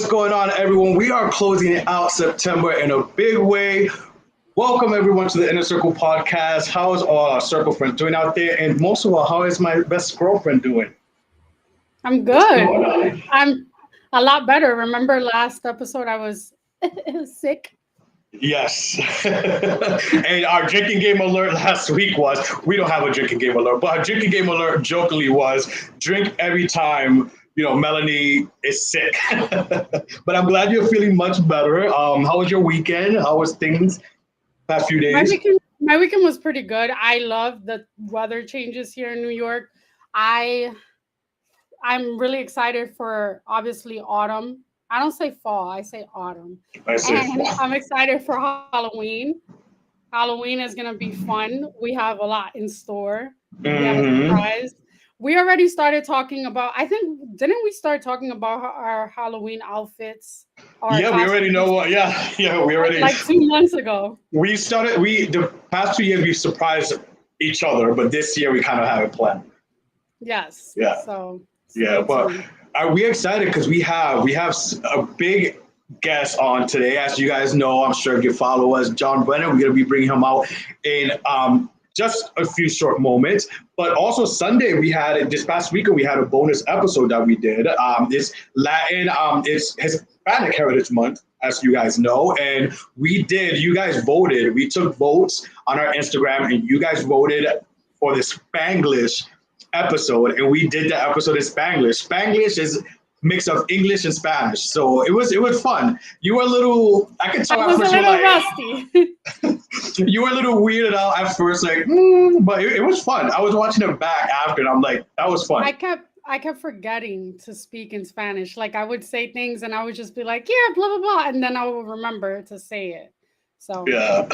what's going on, everyone? We are closing out September in a big way. Welcome, everyone, to the Inner Circle podcast. How is all our circle friends doing out there? And most of all, how is my best girlfriend doing? I'm What's good. going on? I'm a lot better. Remember last episode I was sick? Yes. And our drinking game alert last week was we don't have a drinking game alert, but our drinking game alert jokingly was drink every time, Melanie is sick. But I'm glad you're feeling much better. How was your weekend? How was things past few My days? weekend my weekend was pretty good. I love the weather changes here in New York. I I'm really excited for obviously autumn. I don't say fall, I say autumn. I say And fall. I'm excited for Halloween. Halloween is going to be fun. We have a lot in store. We have a Hmm. surprise. We already started talking about, I think, didn't we start talking about our Halloween outfits, our Yeah, we already know costumes, what. Yeah, yeah, we already like 2 months ago? we started. We the past 2 years we surprised each other, but this year we kind of have it planned. Yes. Yeah, So yeah, stay but tuned. we're excited because we have a big guest on today. As you guys know, I'm sure if you follow us, John Brennan. We're gonna be bringing him out in just a few short moments. But also Sunday, we had this past weekend. We had a bonus episode that we did. It's Latin. It's Hispanic Heritage Month, as you guys know, and we did. You guys voted. We took votes on our Instagram, and you guys voted for the Spanglish episode, and we did the episode in Spanglish. Spanglish is mix of English and Spanish, so it was fun. You were a little. I could I tell at was a first you were little like rusty. you were a little weirded out at first, like, but it was fun. I was watching it back after, and I'm like, that was fun. I kept forgetting to speak in Spanish. Like I would say things and I would just be like, yeah, blah blah blah, and then I would remember to say it. So Yeah,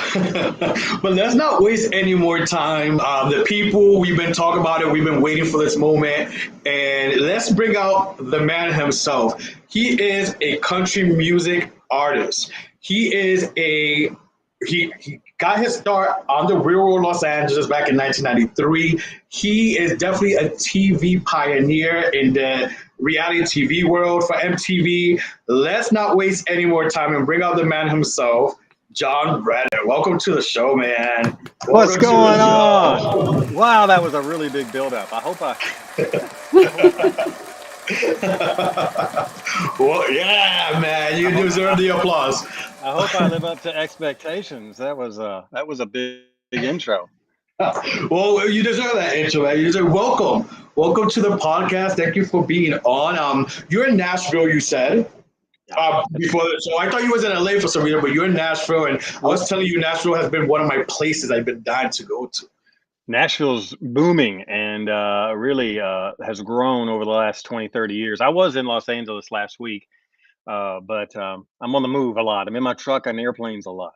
but let's not waste any more time. The people we've been talking about it, we've been waiting for this moment, and let's bring out the man himself. He is a country music artist. He is a he got his start on the Real World Los Angeles back in 1993. He is definitely a TV pioneer in the reality TV world for MTV. Let's not waste any more time and bring out the man himself. John Brennan, welcome to the show, man. What's Welcome to the going on? show. Wow, that was a really big buildup. I hope Well, yeah, man, I you hope deserve the applause. I hope I live up to expectations. That was a big intro. Well, you deserve that intro, man. You deserve welcome to the podcast. Thank you for being on. You're in Nashville, you said. Yeah, that's Before, so I thought you was in LA for some reason, but you're in Nashville, and I was well, telling you Nashville has been one of my places I've been dying to go to. Nashville's booming and really has grown over the last 20, 30 years. I was in Los Angeles last week, but I'm on the move a lot. I'm in my truck on airplanes a lot.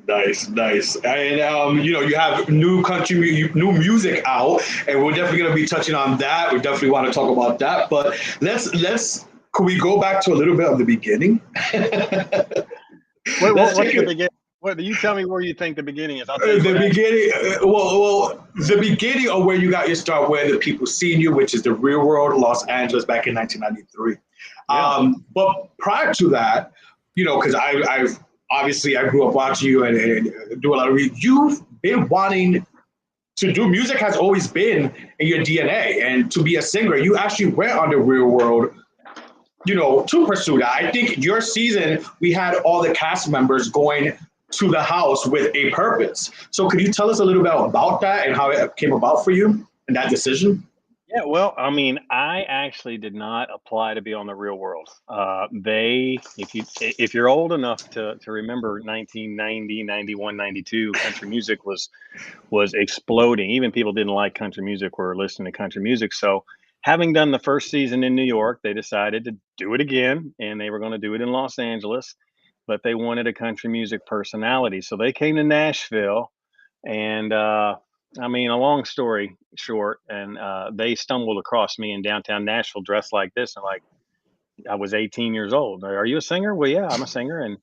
Nice, nice. And you have new new music out, and we're definitely going to be touching on that. We definitely want to talk about that. But let's could we go back to a little bit of the beginning? Wait, Let's what's take the it. beginning? What you tell me where you think the beginning is? I'll tell you The what happened. beginning, the beginning of where you got your start, where the people seen you, which is the Real World Los Angeles back in 1993. Yeah. But prior to that, because I've obviously I grew up watching you and do a lot of reading. You've been wanting to do music has always been in your DNA, and to be a singer, you actually went on the Real World. To pursue that. I think your season, we had all the cast members going to the house with a purpose. So could you tell us a little bit about that and how it came about for you and that decision? Yeah, well, I mean, I actually did not apply to be on the Real World. If you're old enough to remember 1990, 91, 92, country music was exploding. Even people didn't like country music were listening to country music. So, having done the first season in New York, they decided to do it again, and they were going to do it in Los Angeles, but they wanted a country music personality, so they came to Nashville, and I mean, a long story short, and they stumbled across me in downtown Nashville dressed like this, and like I was 18 years old. Are you a singer? Well, yeah, I'm a singer, and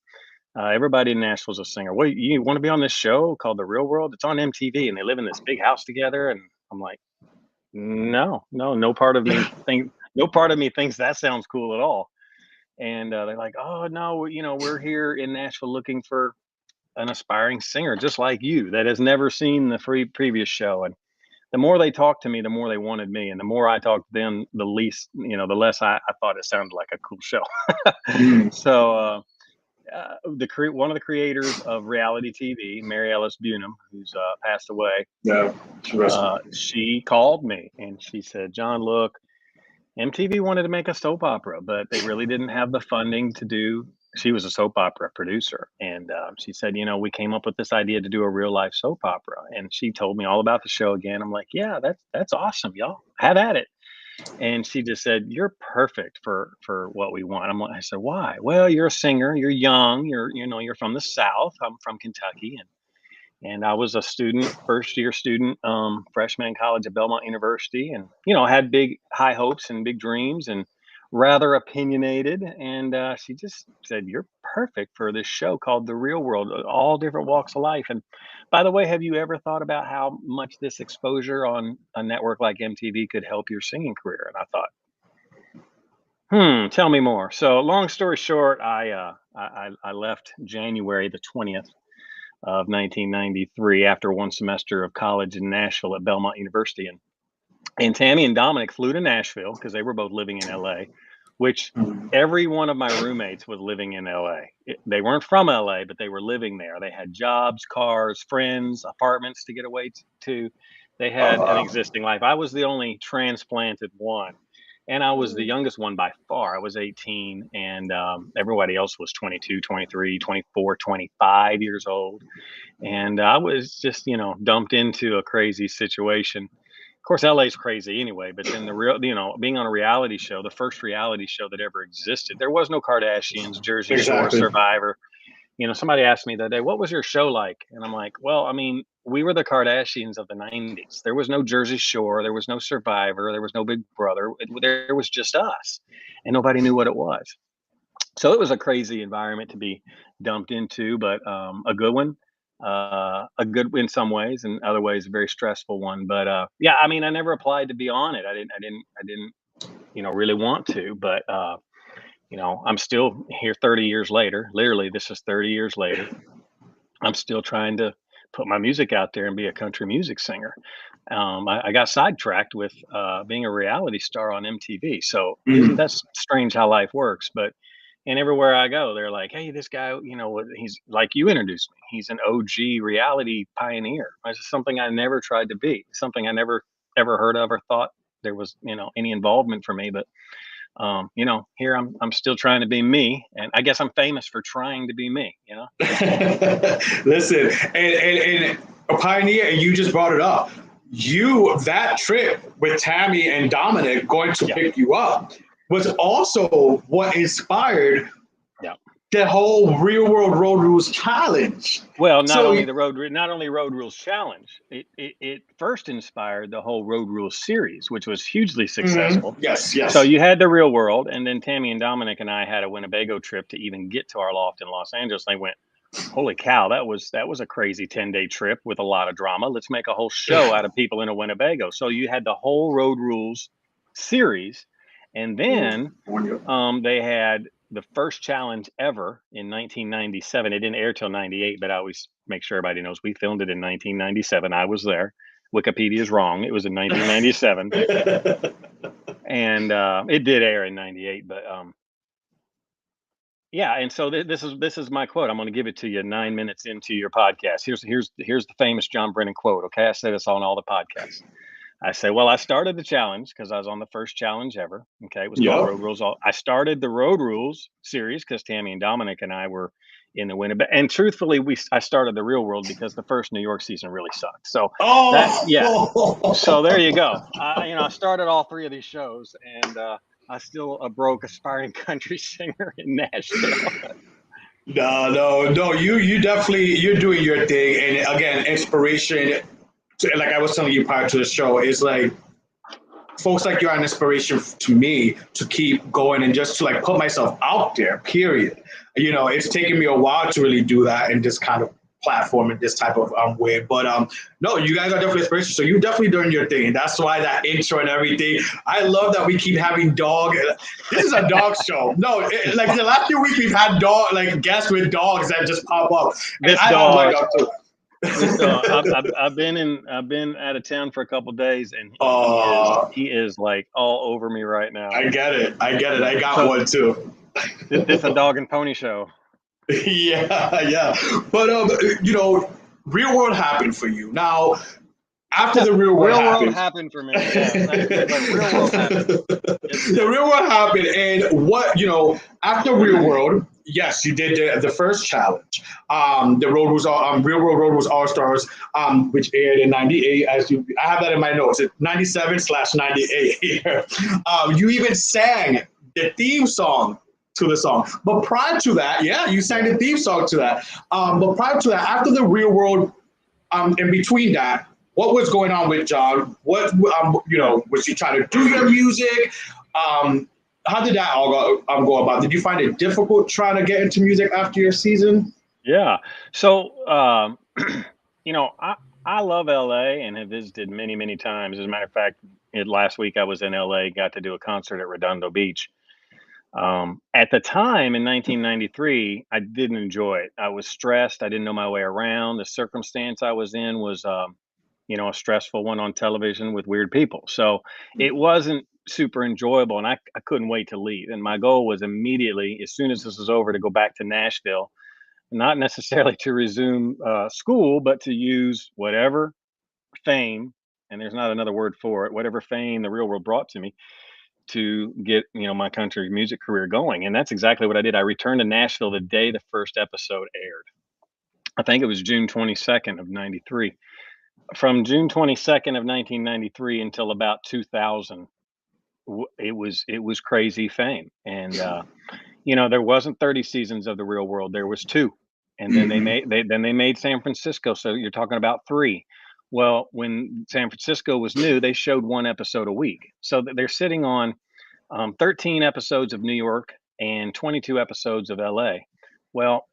everybody in Nashville's a singer. Well, you want to be on this show called The Real World? It's on MTV, and they live in this big house together. And I'm like, no, no, no part of me thinks that sounds cool at all. And they're like, oh no, we're here in Nashville looking for an aspiring singer just like you that has never seen the previous show. And the more they talked to me, the more they wanted me, and the more I talked to them, the the less I thought it sounded like a cool show. So one of the creators of reality TV, Mary Ellis Bunham, who's passed away, Yeah, she called me and she said, John, look, MTV wanted to make a soap opera, but they really didn't have the funding to do. She was a soap opera producer, and she said, we came up with this idea to do a real life soap opera. And she told me all about the show again. I'm like, yeah, that's awesome, y'all. Have at it. And she just said, you're perfect for what we want. I said, why? Well, you're a singer. You're young. You're from the South. I'm from Kentucky, and I was a first year student, freshman in college at Belmont University, and had big high hopes and big dreams, and rather opinionated. And she just said, "You're perfect for this show called The Real World, all different walks of life." And by the way, have you ever thought about how much this exposure on a network like MTV could help your singing career? And I thought, tell me more. So, long story short, I left January the 20th. Of 1993 after one semester of college in Nashville at Belmont University. And Tammy and Dominic flew to Nashville because they were both living in LA, which every one of my roommates was living in LA. They weren't from LA, but they were living there. They had jobs, cars, friends, apartments to get away to. They had an existing life. I was the only transplanted one. And I was the youngest one by far. I was 18, and everybody else was 22, 23, 24, 25 years old. And I was just, dumped into a crazy situation. Of course, LA's crazy anyway, but then being on a reality show, the first reality show that ever existed, there was no Kardashians, Jersey Shore, Survivor. Somebody asked me that day, what was your show like? And I'm like, well, I mean, we were the Kardashians of the 90s. There was no Jersey Shore. There was no Survivor. There was no Big Brother. There was just us, and nobody knew what it was. So it was a crazy environment to be dumped into, but a good one, a good in some ways, and other ways, a very stressful one. But yeah, I mean, I never applied to be on it. I didn't, really want to, but I'm still here 30 years later. Literally, this is 30 years later. I'm still trying to put my music out there and be a country music singer. I got sidetracked with being a reality star on MTV. So that's strange how life works. And everywhere I go, they're like, hey, this guy, he's like you introduced me. He's an OG reality pioneer. It's something I never tried to be, something I never ever heard of or thought there was, any involvement for me. But here I'm still trying to be me, and I guess I'm famous for trying to be me. Listen, and a pioneer, and you just brought it up. That trip with Tammy and Dominic going to pick you up was also what inspired the whole Real World Road Rules Challenge. Well, not only Road Rules Challenge, it first inspired the whole Road Rules series, which was hugely successful. Yes. So you had the Real World, and then Tammy and Dominic and I had a Winnebago trip to even get to our loft in Los Angeles. And they went, holy cow, that was a crazy 10-day trip with a lot of drama. Let's make a whole show out of people in a Winnebago. So you had the whole Road Rules series, and then they had the first challenge ever in 1997. It didn't air till 98, but I always make sure everybody knows we filmed it in 1997. I was there. Wikipedia is wrong. It was in 1997. And it did air in 98, but yeah. And so this is my quote. I'm going to give it to you 9 minutes into your podcast. Here's the famous John Brennan quote. Okay. I say this on all the podcasts. I say, well, I started the challenge because I was on the first challenge ever. Okay. It was called Road Rules. I started the Road Rules series because Tammy and Dominic and I were in the Winnebago. And truthfully, I started the Real World because the first New York season really sucked. So So there you go. I started all three of these shows, and I still a broke aspiring country singer in Nashville. No. You definitely, you're doing your thing. And again, inspiration. Like I was telling you prior to the show, is like folks like you are an inspiration to me to keep going and just to like put myself out there, period. It's taken me a while to really do that and just kind of platform in this type of way. But no, you guys are definitely inspiration. So you definitely doing your thing. That's why that intro and everything. I love that we keep having dog. This is a dog show. No, like the last few weeks we've had dog like guests with dogs that just pop up. This I dog. love my dog too. I've been out of town for a couple of days, and he is like all over me right now. I get it. I got one too. It's a dog and pony show. Yeah. But real world happened for you. Now, after the real world happened for me. Yeah, the real world happened. The real world happened, and what after real world. Yes, you did the first challenge. The road was Real World Road was All Stars, which aired in '98. I have that in my notes. It's 97/98. You even sang the theme song to the song. But prior to that, you sang the theme song to that. But prior to that, after the Real World, in between that, what was going on with John? What was he trying to do your music? How did that all go about? Did you find it difficult trying to get into music after your season? Yeah. So, I love LA and have visited many, many times. As a matter of fact, last week I was in LA, got to do a concert at Redondo Beach. At the time in 1993, I didn't enjoy it. I was stressed. I didn't know my way around. The circumstance I was in was, a stressful one on television with weird people. So it wasn't super enjoyable, and I couldn't wait to leave. And my goal was immediately, as soon as this was over, to go back to Nashville, not necessarily to resume school, but to use whatever fame, and there's not another word for it, whatever fame the real world brought to me to get, my country music career going. And that's exactly what I did. I returned to Nashville the day the first episode aired. I think it was June 22nd of 93. From June 22nd of 1993 until about 2000, it was crazy fame. And there wasn't 30 seasons of The Real World. There was 2. And then they made San Francisco. So you're talking about 3. Well, when San Francisco was new, they showed 1 episode a week. So they're sitting on 13 episodes of New York and 22 episodes of LA. Well,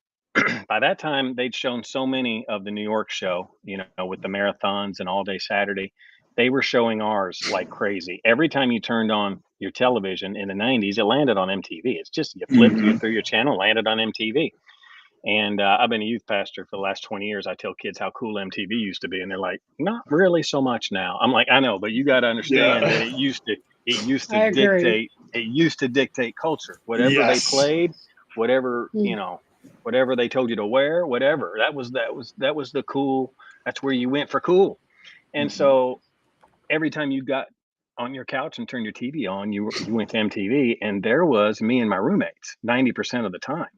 by that time, they'd shown so many of the New York show, with the marathons and All Day Saturday. They were showing ours like crazy. Every time you turned on your television in the 90s, it landed on MTV. It's just you flipped through your channel, landed on MTV. And I've been a youth pastor for the last 20 years. I tell kids how cool MTV used to be, and they're like, "Not really so much now." I'm like, "I know, but you got to understand that it used to dictate culture. Whatever they played, whatever whatever they told you to wear, whatever. That was the cool. That's where you went for cool. And so every time you got on your couch and turned your TV on, you went to MTV, and there was me and my roommates 90% of the time.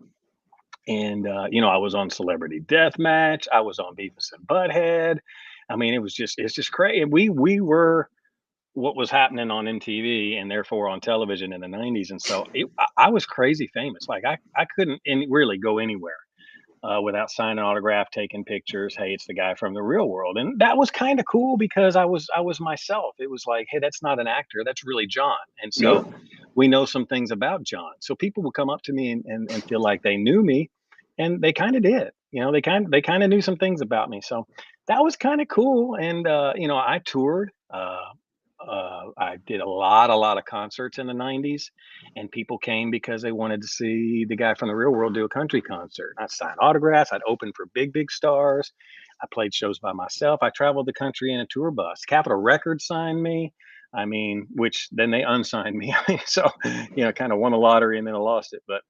And I was on Celebrity Deathmatch. I was on Beavis and Butthead. I mean, it's just crazy. We were what was happening on MTV and therefore on television in the 90s. And so I was crazy famous. Like I couldn't really go anywhere without signing an autograph, taking pictures. Hey, it's the guy from The Real World. And that was kind of cool because I was myself. It was like, hey, that's not an actor. That's really John. And so we know some things about John. So people would come up to me and feel like they knew me. And they kind of did. They kind of knew some things about me. So that was kind of cool. And, I toured. I did a lot of concerts in the 90s, and people came because they wanted to see the guy from The Real World do a country concert. I'd sign autographs. I'd open for big stars. I played shows by myself. I traveled the country in a tour bus. Capitol Records signed me. I mean, which then they unsigned me. So, kind of won the lottery and then I lost it. But,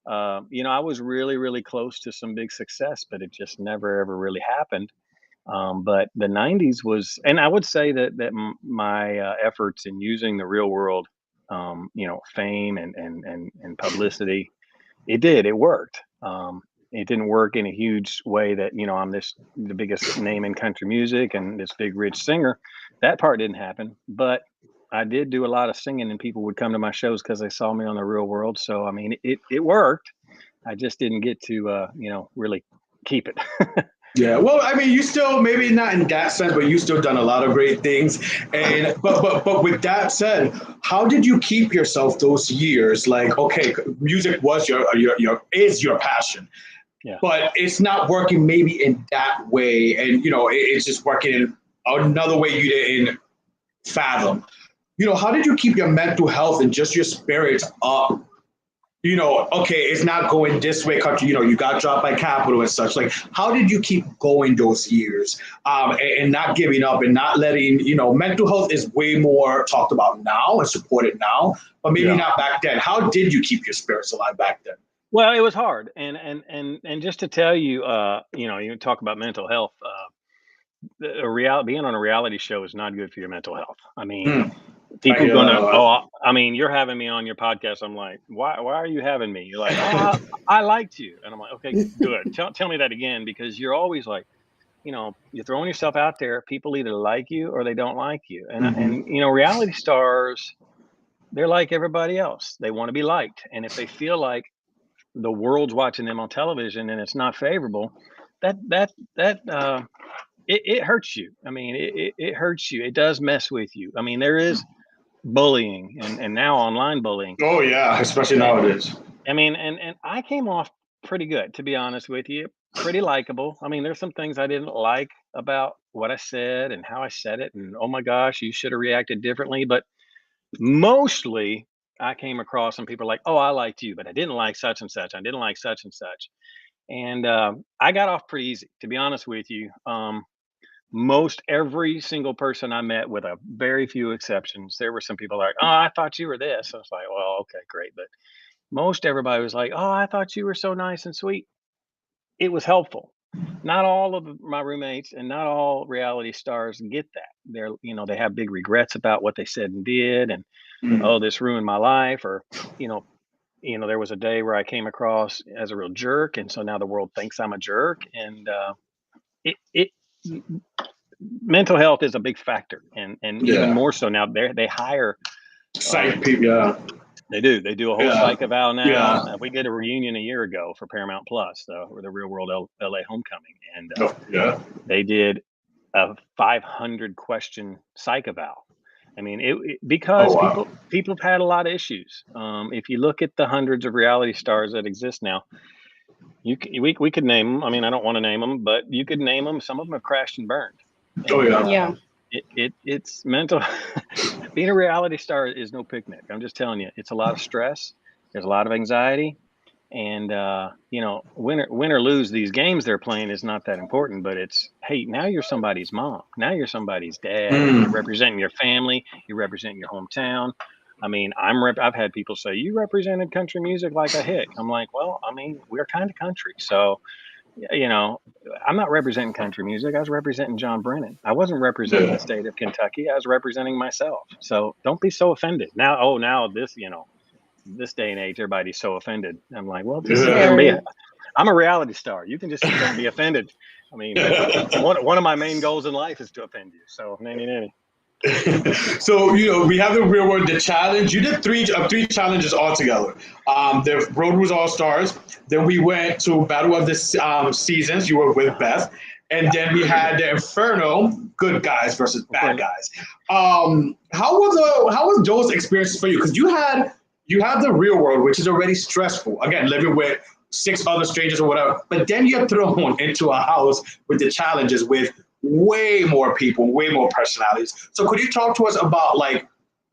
I was really, really close to some big success, but it just never, ever really happened. But the 90s was, and I would say that my efforts in using The Real World, fame and publicity, it worked. It didn't work in a huge way that, I'm the biggest name in country music and this big rich singer. That part didn't happen, but I did do a lot of singing, and people would come to my shows because they saw me on The Real World. So, I mean, it worked. I just didn't get to, really keep it. Yeah, well, I mean, you still, maybe not in that sense, but you still done a lot of great things. And but with that said, how did you keep yourself those years? Like, okay, music was your passion. Yeah. but it's not working maybe in that way. And, it's just working in another way you didn't fathom. How did you keep your mental health and just your spirits up? Okay, it's not going this way, country. You got dropped by Capital and such. Like, how did you keep going those years, and not giving up and not letting, mental health is way more talked about now and supported now, but maybe not back then. How did you keep your spirits alive back then? Well, it was hard, and just to tell you, you talk about mental health. Being on a reality show is not good for your mental health. I mean, people you're having me on your podcast. I'm like, why are you having me? You're like, oh, I liked you. And I'm like, okay, good. Tell me that again, because you're always like, you're throwing yourself out there. People either like you or they don't like you. And reality stars, they're like everybody else. They want to be liked. And if they feel like the world's watching them on television and it's not favorable, it hurts you. I mean, it hurts you. It does mess with you. I mean, there is bullying and now online bullying. Oh yeah, especially nowadays. I mean, and I came off pretty good, to be honest with you. Pretty likable. I mean, there's some things I didn't like about what I said and how I said it, and oh my gosh, you should have reacted differently. But mostly, I came across and people are like, "Oh, I liked you, but I didn't like such and such. I didn't like such and such." And I got off pretty easy, to be honest with you. Most every single person I met, with a very few exceptions, there were some people like, "Oh, I thought you were this." I was like, "Well, okay, great." But most everybody was like, "Oh, I thought you were so nice and sweet." It was helpful. Not all of my roommates and not all reality stars get that. They have big regrets about what they said and did, and oh, this ruined my life, or you know, there was a day where I came across as a real jerk, and so now the world thinks I'm a jerk, and it mental health is a big factor, and even more so now. They hire psych people. Yeah, they do a whole psych eval now. Yeah. We did a reunion a year ago for Paramount Plus, the Real World LA Homecoming, and they did a 500 question psych eval. I mean, because people have had a lot of issues. If you look at the hundreds of reality stars that exist now, we could name them. I mean, I don't want to name them, but you could name them. Some of them have crashed and burned. Yeah. It's mental. Being a reality star is no picnic. I'm just telling you, it's a lot of stress. There's a lot of anxiety, and win or lose these games they're playing is not that important. But it's, hey, now you're somebody's mom. Now you're somebody's dad. You're representing your family. You're representing your hometown. I mean, I've had people say, you represented country music like a hick. I'm like, well, I mean, we're kind of country, so. I'm not representing country music. I was representing John Brennan. I wasn't representing the state of Kentucky. I was representing myself. So don't be so offended. Now this day and age, everybody's so offended. I'm like, well, I'm a reality star. You can just sit there and be offended. I mean, one of my main goals in life is to offend you. So nanny. So we have the Real World, the challenge. You did three challenges altogether. The Road Rules All Stars. Then we went to Battle of the Seasons. You were with Beth, and then we had the Inferno, good guys versus bad guys. How was those experiences for you? Because you have the Real World, which is already stressful. Again, living with 6 other strangers or whatever. But then you're thrown into a house with the challenges with way more people, way more personalities. So could you talk to us about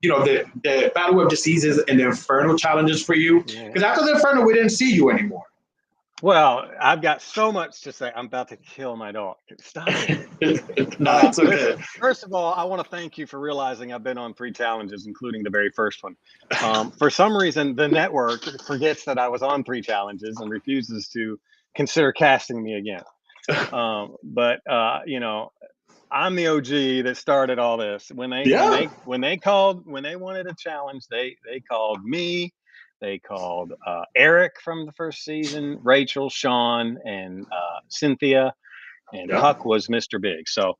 the Battle of the Seasons and the Inferno challenges for you? Because after the Inferno, we didn't see you anymore. Well, I've got so much to say. I'm about to kill my dog. Stop it. No, it's okay. First of all, I want to thank you for realizing I've been on 3 challenges, including the very first one. For some reason, the network forgets that I was on 3 challenges and refuses to consider casting me again. But I'm the OG that started all this. When they wanted a challenge, they called me. They called Eric from the first season, Rachel, Sean, and Cynthia, and Huck was Mr. Big. So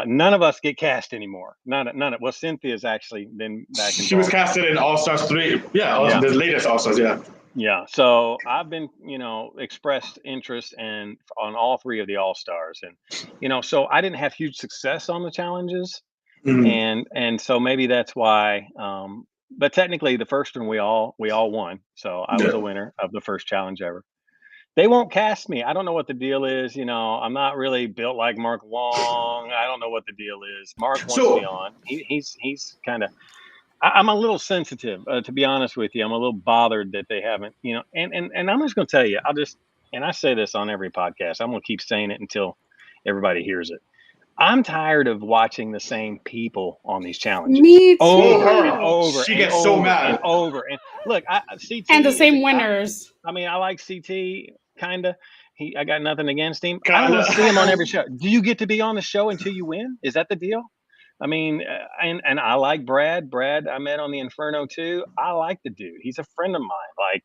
none of us get cast anymore. None of. Well, Cynthia's actually been back. She was casted in All Stars 3. Yeah, the latest All Stars. Yeah. Yeah. So I've been, expressed interest on all 3 of the All Stars, and so I didn't have huge success on the challenges, and so maybe that's why. But technically, the first one we all won, so I was a winner of the first challenge ever. They won't cast me. I don't know what the deal is. You know, I'm not really built like Mark Wong. I don't know what the deal is. Mark wants me So on. He's kind of. I'm a little sensitive, to be honest with you. I'm a little bothered that they haven't. You know, and I'm just going to tell you. And I say this on every podcast. I'm going to keep saying it until everybody hears it. I'm tired of watching the same people on these challenges Me over and too. over she and gets so over and mad. over. And look, CT And the is same winners. I mean, I like CT kinda. I got nothing against him. I don't Kinda. want to see him on every show. Do you get to be on the show until you win? Is that the deal? I mean, and I like Brad. Brad, I met on the Inferno too. I like the dude. He's a friend of mine. Like,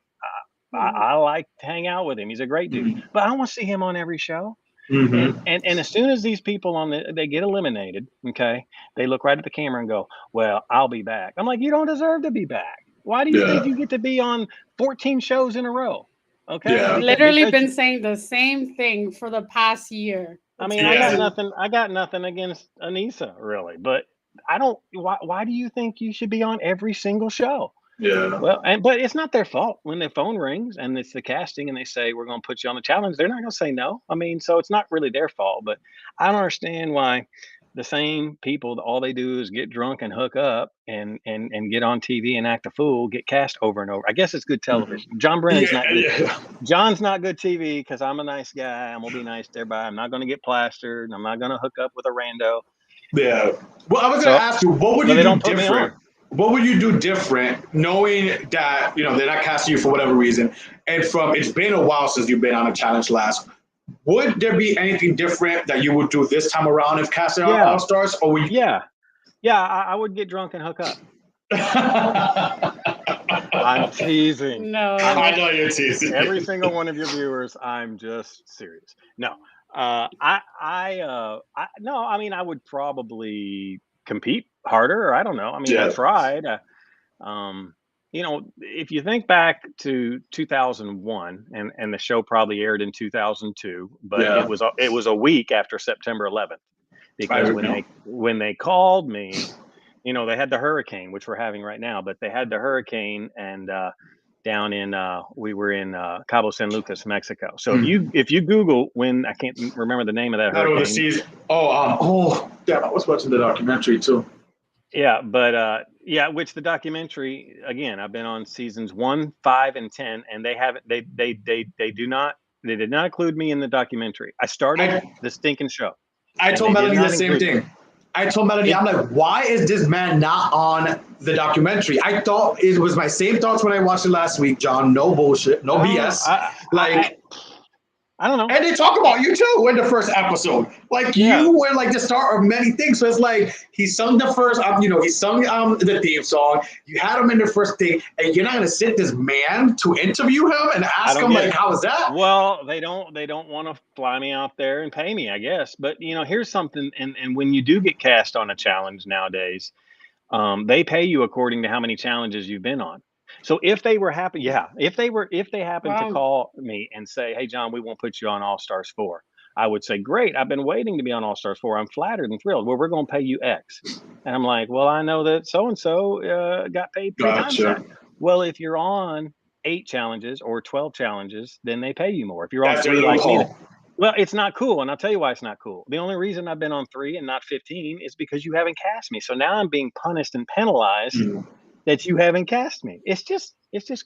I like to hang out with him. He's a great dude. But I want to see him on every show. Mm-hmm. And as soon as these people they get eliminated, okay, they look right at the camera and go, "Well, I'll be back." I'm like, you don't deserve to be back. Why do you think you get to be on 14 shows in a row? Okay, Yeah. Literally been saying the same thing for the past year. I mean, I got nothing against Anissa, really, but I don't. Why do you think you should be on every single show? Yeah. Well, but it's not their fault when their phone rings and it's the casting and they say we're going to put you on the challenge. They're not going to say no. I mean, so it's not really their fault. But I don't understand why the same people, all they do is get drunk and hook up and get on TV and act a fool, get cast over and over. I guess it's good television. John Brennan's not good. Yeah. John's not good TV because I'm a nice guy. I'm gonna be nice to everybody. I'm not going to get plastered. I'm not going to hook up with a rando. Yeah. Well, I was going to ask you, what would you do different? What would you do different, knowing that they're not casting you for whatever reason, and it's been a while since you've been on a challenge last? Would there be anything different that you would do this time around if casting on All Stars, or would you? Yeah, I would get drunk and hook up. I'm teasing. No, I know you're teasing. Every single one of your viewers, I'm just serious. No, no. I mean, I would probably compete harder. Or I don't know. I mean, I tried. If you think back to 2001, and the show probably aired in 2002, but it was a week after September 11th, because when they called me, they had the hurricane, which we're having right now, but they had the hurricane and down in we were in Cabo San Lucas, Mexico. So if you Google when, I can't remember the name of that hurricane. Damn, I was watching the documentary too. Yeah, but which the documentary, again, I've been on seasons 1, 5, and 10, and they did not include me in the documentary. I started the stinking show. I told Melanie the same thing. I told Melanie, I'm like, why is this man not on the documentary? I thought it was my same thoughts when I watched it last week, John. No bullshit, no BS. I don't know. And they talk about you too in the first episode. Like you were like the star of many things. So it's like he sung the first, he sung the theme song. You had him in the first thing, and you're not gonna sit this man to interview him and ask him like, how is that? Well, they don't want to fly me out there and pay me, I guess. But here's something. And when you do get cast on a challenge nowadays, they pay you according to how many challenges you've been on. So if they happen to call me and say, "Hey, John, we won't put you on All Stars 4," I would say, "Great, I've been waiting to be on All Stars 4. I'm flattered and thrilled. Well, we're going to pay you X." And I'm like, "Well, I know that so-and-so got paid 3 times that." Well, if you're on 8 challenges or 12 challenges, then they pay you more. If you're on 3 like me, well, it's not cool. And I'll tell you why it's not cool. The only reason I've been on 3 and not 15 is because you haven't cast me. So now I'm being punished and penalized that you haven't cast me. It's just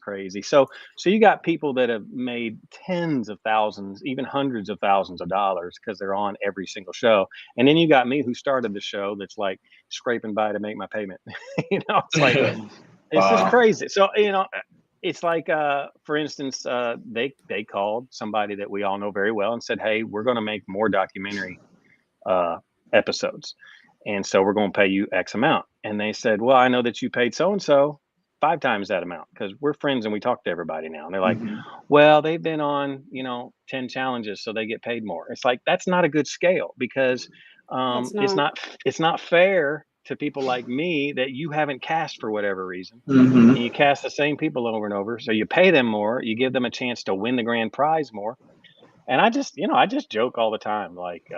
crazy. So you got people that have made tens of thousands, even hundreds of thousands of dollars because they're on every single show. And then you got me who started the show that's like scraping by to make my payment. It's like, it's just crazy. So, it's like, for instance, they called somebody that we all know very well and said, "Hey, we're going to make more documentary episodes. And so we're going to pay you X amount." And they said, "Well, I know that you paid so-and-so 5 times that amount because we're friends and we talk to everybody now." And they're like, "Well, they've been on, 10 challenges, so they get paid more." It's like, that's not a good scale because it's not fair to people like me that you haven't cast for whatever reason. And you cast the same people over and over. So you pay them more, you give them a chance to win the grand prize more. And I just joke all the time, like,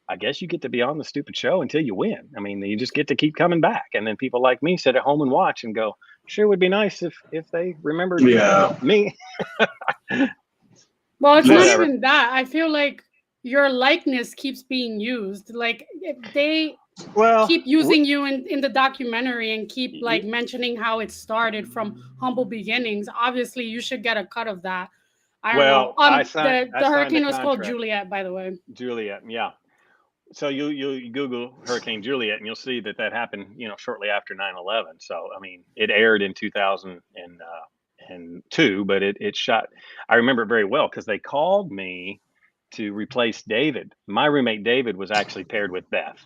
I guess you get to be on the stupid show until you win. I mean, you just get to keep coming back. And then people like me sit at home and watch and go, sure would be nice if they remembered me. Well, it's not Whatever. even that. I feel like your likeness keeps being used. Like if they Well, keep using you in the documentary and keep like mentioning how it started from humble beginnings. Obviously, you should get a cut of that. I don't know. well, I signed The a hurricane was called contract. Juliet, by the way. Juliet, yeah. So you Google Hurricane Juliet and you'll see that happened, shortly after 9/11. So I mean, it aired in 2002, but it shot. I remember it very well because they called me to replace David. My roommate David was actually paired with Beth.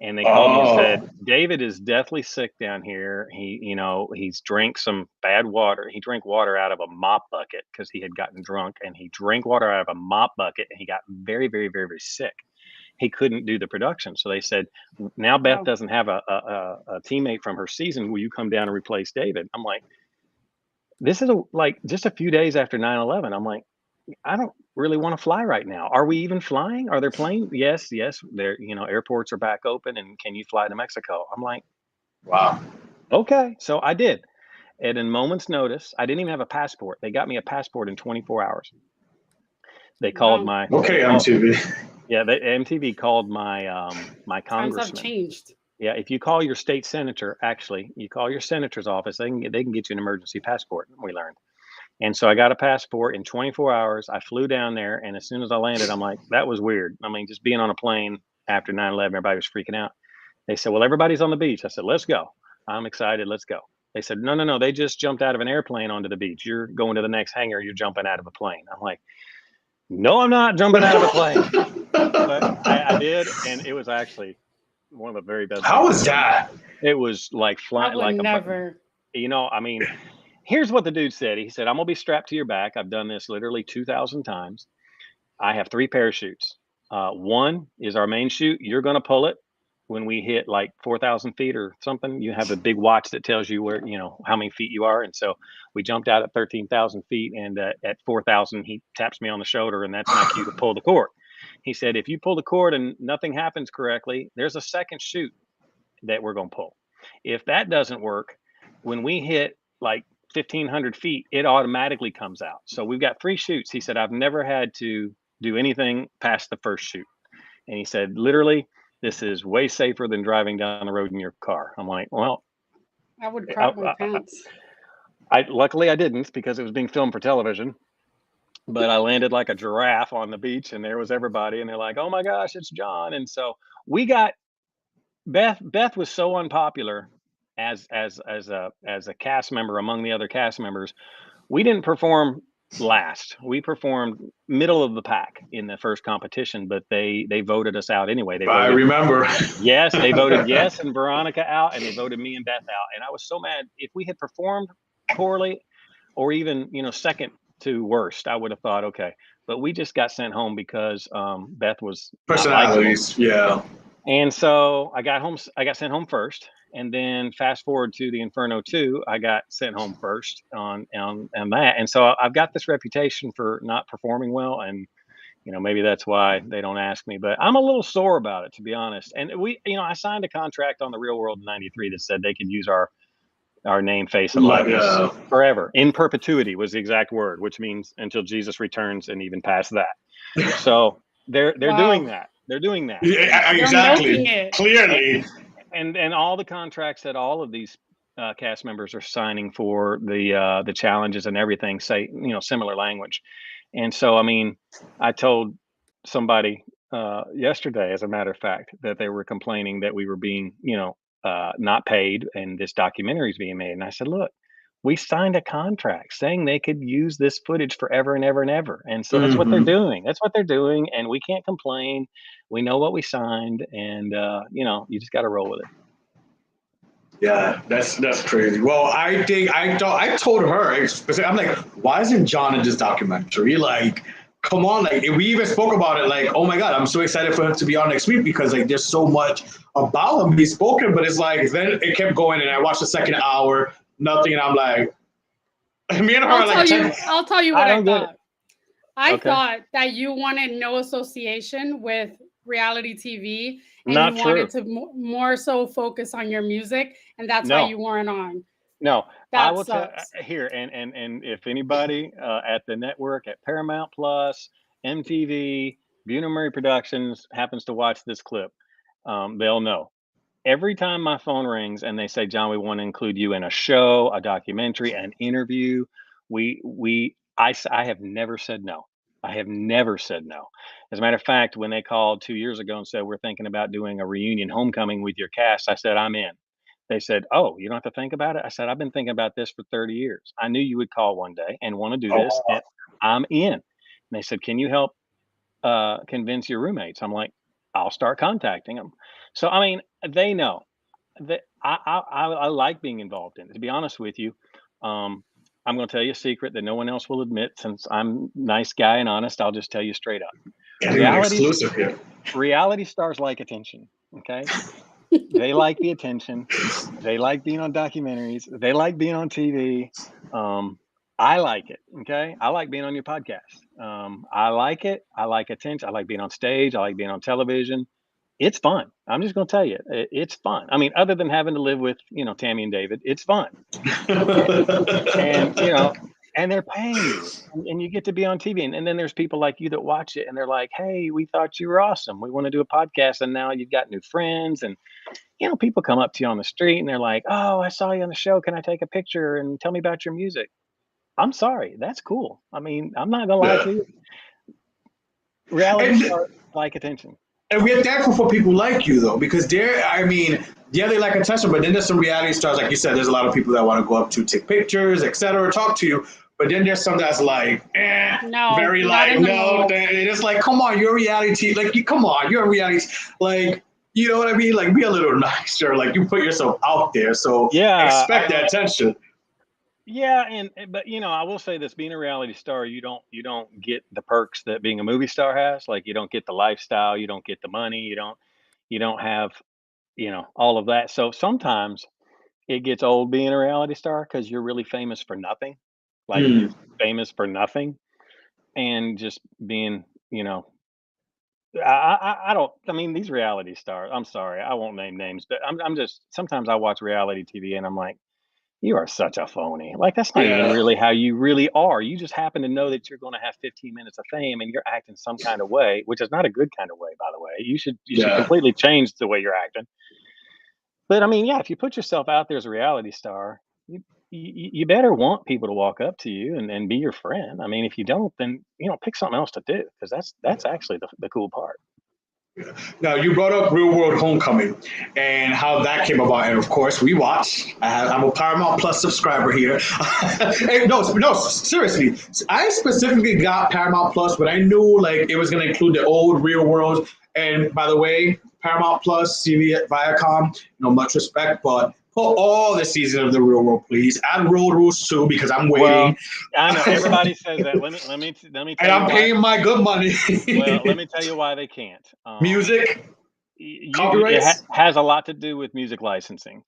And they called me and said, Oh, David is deathly sick down here. He's drank some bad water. He drank water out of a mop bucket because he had gotten drunk, and he drank water out of a mop bucket, and he got very, very, very, very sick. He couldn't do the production. So they said, now Beth Wow. doesn't have a teammate from her season. Will you come down and replace David? I'm like, this is like just a few days after 9/11. I'm like, I don't really want to fly right now. Are we even flying? Are there planes? Yes, yes. There, airports are back open, and can you fly to Mexico? I'm like, wow. okay. So I did. And in moment's notice, I didn't even have a passport. They got me a passport in 24 hours. They called Wow. Okay, called, MTV. yeah, MTV called my Times have congressman. changed. Yeah, if you call your state senator, actually, you call your senator's office, they can get you an emergency passport. We learned. And so I got a passport in 24 hours. I flew down there, and as soon as I landed, I'm like, that was weird. I mean, just being on a plane after 9/11, everybody was freaking out. They said, well, everybody's on the beach. I said, let's go. I'm excited. Let's go. They said, no, no, no. They just jumped out of an airplane onto the beach. You're going to the next hangar. You're jumping out of a plane. I'm like, no, I'm not jumping out of a plane. But I did, and it was actually one of the very best How things was I've ever that? done. It was like I flying, would like never. I mean, here's what the dude said. He said, I'm gonna be strapped to your back. I've done this literally 2,000 times. I have 3 parachutes. One is our main chute. You're gonna pull it when we hit like 4,000 feet or something. You have a big watch that tells you where, how many feet you are. And so we jumped out at 13,000 feet, and at 4,000, he taps me on the shoulder, and that's my cue to pull the cord. He said, if you pull the cord and nothing happens correctly, there's a second chute that we're going to pull. If that doesn't work, when we hit like 1,500 feet, it automatically comes out. So we've got 3 chutes. He said, I've never had to do anything past the first chute. And he said, literally, this is way safer than driving down the road in your car. I'm like, well, I would I, crap my pants. luckily I didn't, because it was being filmed for television. But I landed like a giraffe on the beach, and there was everybody, and they're like, oh my gosh, it's John. And so we got Beth was so unpopular as a cast member among the other cast members. We didn't perform last. We performed middle of the pack in the first competition, but they voted us out anyway. They I voted remember. yes, they voted yes and Veronica out, and they voted me and Beth out. And I was so mad. If we had performed poorly, or even second to worst, I would have thought okay. But we just got sent home because Beth was not likable. Personalities, yeah. And so I got home. I got sent home first, and then fast forward to the Inferno 2, I got sent home first on that. And so I've got this reputation for not performing well, and maybe that's why they don't ask me. But I'm a little sore about it, to be honest. And I signed a contract on the Real World in '93 that said they could use our name, face, and Like, likeness forever. In perpetuity was the exact word, which means until Jesus returns, and even past that. So they're Wow. doing that. They're doing that. yeah, They're exactly. milking it. Clearly. And all the contracts that all of these cast members are signing for the challenges and everything say similar language. And so I mean, I told somebody yesterday, as a matter of fact, that they were complaining that we were being not paid, and this documentary is being made. And I said, look, we signed a contract saying they could use this footage forever and ever and ever. And so that's what they're doing. That's what they're doing. And we can't complain. We know what we signed, and you just got to roll with it. Yeah, that's crazy. Well, I told her, I'm like, why isn't John in this documentary? Like, come on, like we even spoke about it, like, oh my God, I'm so excited for him to be on next week, because like there's so much about him he's spoken, but it's like then it kept going, and I watched the second hour, nothing, and I'm like, me and her are like, I'll tell you what I thought. I Okay. thought that you wanted no association with reality TV, and Not you true. wanted to more so focus on your music, and that's why you weren't on. No, I That will tell sucks. here, and if anybody at the network, at Paramount Plus, MTV, Bunim Productions happens to watch this clip, they'll know. Every time my phone rings and they say, "John, we want to include you in a show, a documentary, an interview," I have never said no. I have never said no. As a matter of fact, when they called 2 years ago and said, "We're thinking about doing a reunion homecoming with your cast," I said, "I'm in." They said, "Oh, you don't have to think about it?" I said, "I've been thinking about this for 30 years. I knew you would call one day and want to do this, Oh, and I'm in." And they said, "Can you help convince your roommates?" I'm like, "I'll start contacting them." So I mean, they know that I like being involved in it. To be honest with you, um, I'm going to tell you a secret that no one else will admit. Since I'm nice guy and honest, I'll just tell you straight up. getting an Reality exclusive here. reality stars like attention. Okay, they like the attention. They like being on documentaries. They like being on TV. I like it. Okay. I like being on your podcast. I like it. I like attention. I like being on stage. I like being on television. It's fun. I'm just going to tell you, it's fun. I mean, other than having to live with, Tammy and David, it's fun. And, and they're paying you and you get to be on TV. And then there's people like you that watch it and they're like, "Hey, we thought you were awesome. We want to do a podcast." And now you've got new friends and, people come up to you on the street and they're like, "Oh, I saw you on the show. Can I take a picture and tell me about your music?" I'm sorry. That's cool. I mean, I'm not gonna lie Yeah. to you. Reality And stars like attention. And we're thankful for people like you, though, because I mean, yeah, they like attention, but then there's some reality stars, like you said, there's a lot of people that want to go up to, take pictures, etc., talk to you. But then there's some that's like, No, very not like, in the no, mood. it's like, come on, you're a reality, like, come on, you're a reality, like, you know what I mean? Like, be a little nicer, like, you put yourself out there, so Yeah, expect that attention. yeah, but I will say this: being a reality star, you don't get the perks that being a movie star has. Like, you don't get the lifestyle, you don't get the money, you don't have all of that. So sometimes it gets old being a reality star because you're really famous for nothing. Like, you're Mm. famous for nothing, and just being I don't. I mean, these reality stars. I'm sorry, I won't name names, but I'm just. Sometimes I watch reality TV and I'm like, you are such a phony. Like, that's not even Yeah, really how you really are. You just happen to know that you're going to have 15 minutes of fame, and you're acting some kind of way, which is not a good kind of way, by the way. You should yeah. completely change the way you're acting. But I mean, yeah, if you put yourself out there as a reality star, you better want people to walk up to you and be your friend. I mean, if you don't, then pick something else to do, because that's actually the cool part. Now you brought up Real World Homecoming and how that came about, and of course we watched. I'm a Paramount Plus subscriber here. Hey, no, seriously. I specifically got Paramount Plus, but I knew like it was going to include the old Real World. And by the way, Paramount Plus, CB, Viacom, much respect, but put all the season of the Real World, please. Add Road Rules too, because I'm Well, waiting, I know everybody says that. Let me and tell you I'm why. paying my good money. Well, let me tell you why they can't. Music, It copyrights. has a lot to do with music licensing,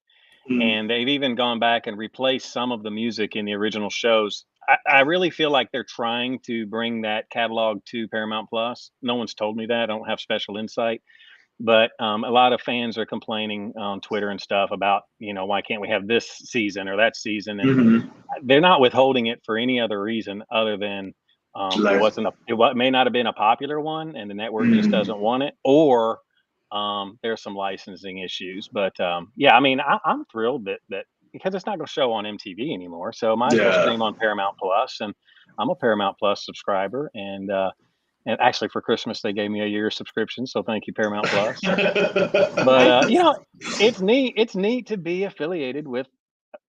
Mm. and they've even gone back and replaced some of the music in the original shows. I really feel like they're trying to bring that catalog to Paramount Plus. No one's told me that. I don't have special insight, but a lot of fans are complaining on Twitter and stuff about, why can't we have this season or that season? And Mm-hmm. they're not withholding it for any other reason other than Like, it may not have been a popular one, and the network just mm, doesn't want it, or there's some licensing issues. But yeah, I mean, I'm thrilled that because it's not going to show on MTV anymore, so might as well yeah. stream on Paramount Plus. And I'm a Paramount Plus subscriber, and actually for Christmas they gave me a year subscription, so thank you, Paramount Plus. But Nice. it's neat. It's neat to be affiliated with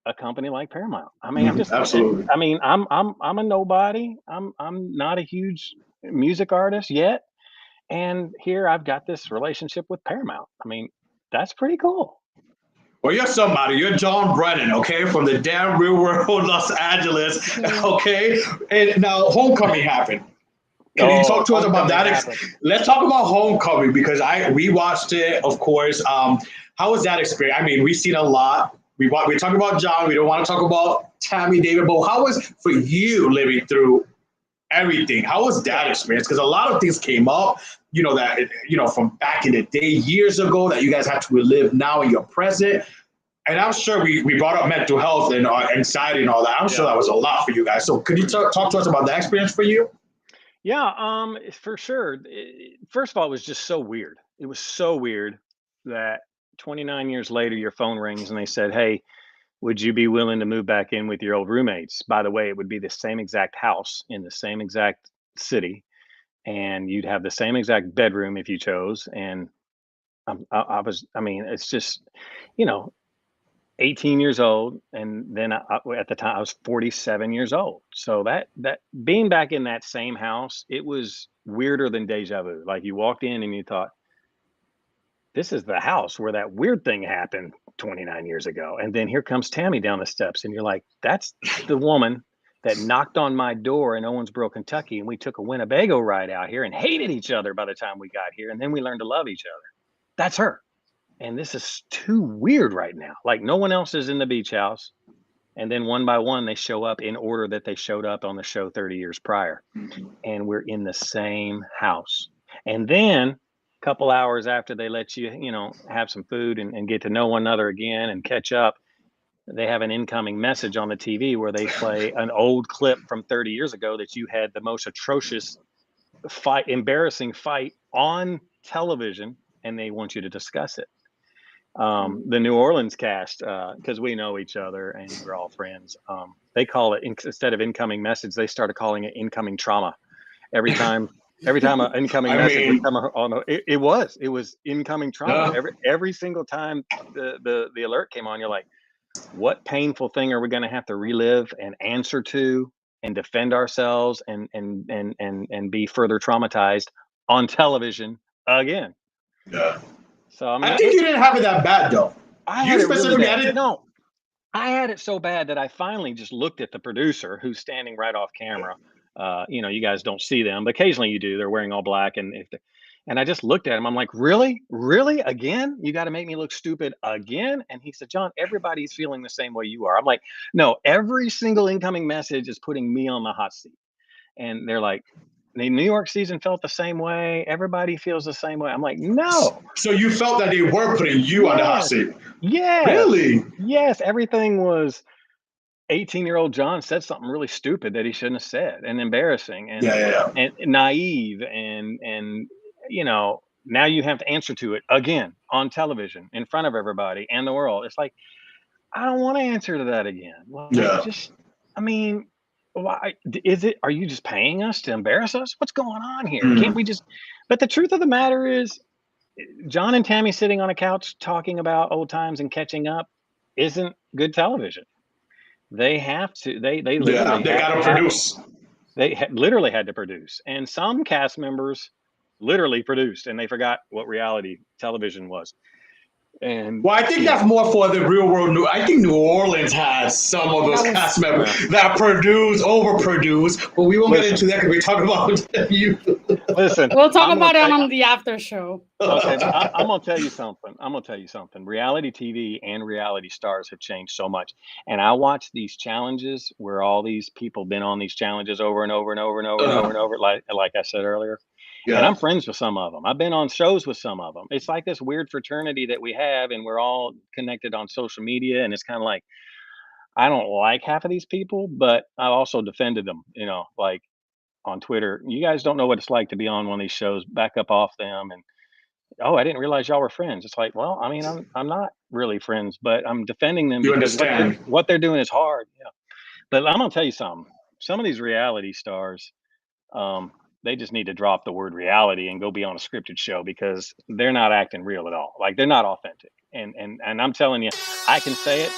a company like Paramount. I mean, Absolutely. I mean, I'm a nobody. I'm not a huge music artist yet, and here I've got this relationship with Paramount. I mean, that's pretty cool. Well, you're somebody. You're John Brennan, okay, from the damn real world Los Angeles, Mhm. okay? And now Homecoming happened. Can you Oh, talk to us about Homecoming that? happened. Let's talk about Homecoming because we watched it, of course. How was that experience? I mean, we've seen a lot. We talked about John. We don't want to talk about Tammy, David, but how was for you living through everything? How was that experience? Because a lot of things came up, that from back in the day, years ago, that you guys have to relive now in your present. And I'm sure we brought up mental health and anxiety and all that. I'm sure that was a lot for you guys. So could you talk to us about that experience for you? Yeah, for sure. First of all, it was just so weird. It was so weird that 29 years later, your phone rings and they said, "Hey, would you be willing to move back in with your old roommates?" By the way, it would be the same exact house in the same exact city, and you'd have the same exact bedroom if you chose. And I mean, it's just, you know, 18 years old, and then at the time I was 47 years old. So that being back in that same house, it was weirder than deja vu. Like you walked in and you thought, this is the house where that weird thing happened 29 years ago. And then here comes Tammy down the steps, and you're like, that's the woman that knocked on my door in Owensboro, Kentucky, and we took a Winnebago ride out here and hated each other by the time we got here, and then we learned to love each other. That's her. And this is too weird right now. Like no one else is in the beach house. And then one by one, they show up in order that they showed up on the show 30 years prior. And we're in the same house. And then a couple hours after they let you, you know, have some food and get to know one another again and catch up, they have an incoming message on the TV where they play an old clip from 30 years ago that you had the most atrocious fight, embarrassing fight on television, and they want you to discuss it. The New Orleans cast, because we know each other and we're all friends, they call it, instead of incoming message, they started calling it incoming trauma. Every time an incoming message would come on, it was incoming trauma. Every single time the alert came on, you're like, what painful thing are we going to have to relive and answer to and defend ourselves and be further traumatized on television again? Yeah. So I mean, I think you didn't have it that bad though. I had it really bad. No, I had it so bad that I finally just looked at the producer who's standing right off camera. You know, you guys don't see them, but occasionally you do. They're wearing all black, and I just looked at him. I'm like, really, again? You got to make me look stupid again? And he said, John, everybody's feeling the same way you are. I'm like, no, every single incoming message is putting me on the hot seat. And they're like, the New York season felt the same way. Everybody feels the same way. I'm like, no. So you felt that they were putting you on the hot seat? Yes. Really? Yes. Everything was 18-year-old John said something really stupid that he shouldn't have said, and embarrassing and and naive and you know, now you have to answer to it again on television in front of everybody and the world. It's like, I don't want to answer to that again. Well, just, I mean, why is it? Are you just paying us to embarrass us? What's going on here? Can't we just? But the truth of the matter is, John and Tammy sitting on a couch talking about old times and catching up isn't good television. They have to. They literally they got to produce. They literally had to produce, and some cast members literally produced, and they forgot what reality television was. And well, I think that's more for the real world. I think New Orleans has some of those cast members that overproduce, but we won't get into that because we're talking about you. Listen, we'll talk about it on the after show. Okay, I'm gonna tell you something. Reality TV and reality stars have changed so much, and I watch these challenges where all these people been on these challenges over and over and over and over and over and over, like I said earlier. And I'm friends with some of them. I've been on shows with some of them. It's like this weird fraternity that we have, and we're all connected on social media. And it's kind of like, I don't like half of these people, but I've also defended them, you know, like on Twitter. You guys don't know what it's like to be on one of these shows, back up off them. And, oh, I didn't realize y'all were friends. It's like, well, I mean, I'm not really friends, but I'm defending them because what they're doing is hard. Yeah. But I'm going to tell you something. Some of these reality stars, they just need to drop the word reality and go be on a scripted show, because they're not acting real at all. Like, they're not authentic. And I'm telling you, I can say it.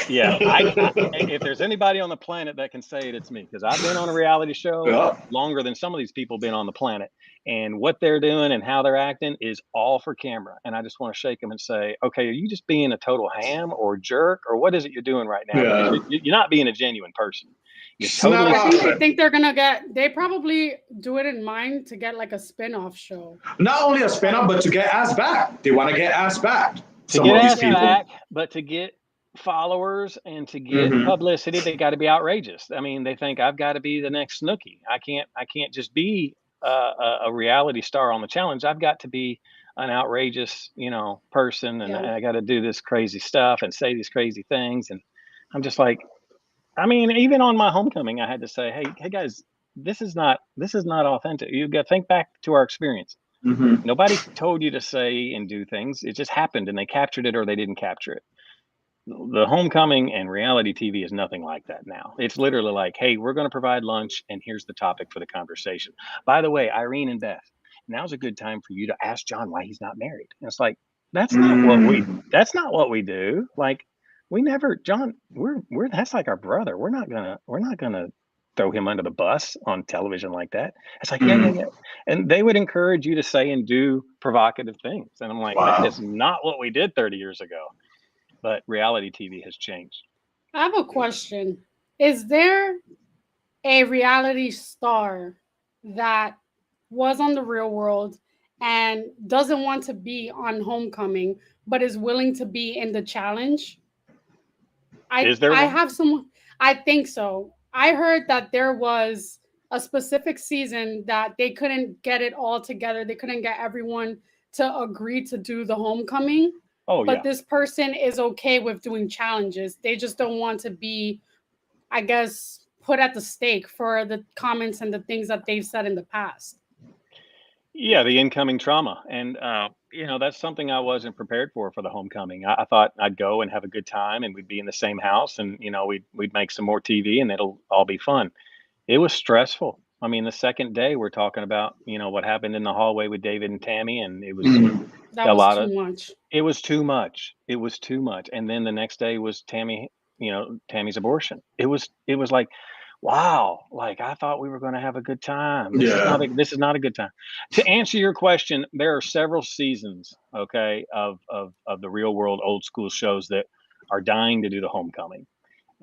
Yeah. If there's anybody on the planet that can say it, it's me, because I've been on a reality show longer than some of these people been on the planet. And what they're doing and how they're acting is all for camera. And I just want to shake them and say, okay, are you just being a total ham or jerk, or what is it you're doing right now? Yeah. You're not being a genuine person. Totally I think they're gonna they probably do it in mind to get like a spin-off show. Not only a spin-off, but to get ass back. They want to get ass back. To get ass back, but to get followers and to get publicity, they got to be outrageous. I mean, they think I've got to be the next Snooki. I can't just be a reality star on the challenge. I've got to be an outrageous, person, and Yeah. I got to do this crazy stuff and say these crazy things. And I'm just like, I mean, even on my homecoming, I had to say, hey guys, this is not authentic. You got to think back to our experience. Mm-hmm. Nobody told you to say and do things. It just happened, and they captured it or they didn't capture it. The homecoming and reality TV is nothing like that now. It's literally like, hey, we're going to provide lunch, and here's the topic for the conversation. By the way, Irene and Beth, now's a good time for you to ask John why he's not married. And it's like, that's not what we Mm. that's not what we do. Like, we never, John, we're that's like our brother. We're not gonna throw him under the bus on television like that. It's like, yeah. Mm. And they would encourage you to say and do provocative things. And I'm like, that Wow. is not what we did 30 years ago. But reality TV has changed. I have a question. Is there a reality star that was on the Real World and doesn't want to be on Homecoming, but is willing to be in the challenge? I Is there I one? have some. I think so. I heard that there was a specific season that they couldn't get it all together. They couldn't get everyone to agree to do the Homecoming, Oh but yeah. this person is okay with doing challenges. They just don't want to be, I guess, put at the stake for the comments and the things that they've said in the past. Yeah, the incoming trauma. And that's something I wasn't prepared for the homecoming. I thought I'd go and have a good time and we'd be in the same house and we'd make some more TV and it'll all be fun. It was stressful. I mean, the second day we're talking about, what happened in the hallway with David and Tammy, and it was Mm. That a was lot too of much. it was too much. It was too much. And then the next day was Tammy's abortion. It was like, wow, like I thought we were going to have a good time. Yeah. This is not a good time. To answer your question, there are several seasons, okay, of the real world old school shows that are dying to do the homecoming.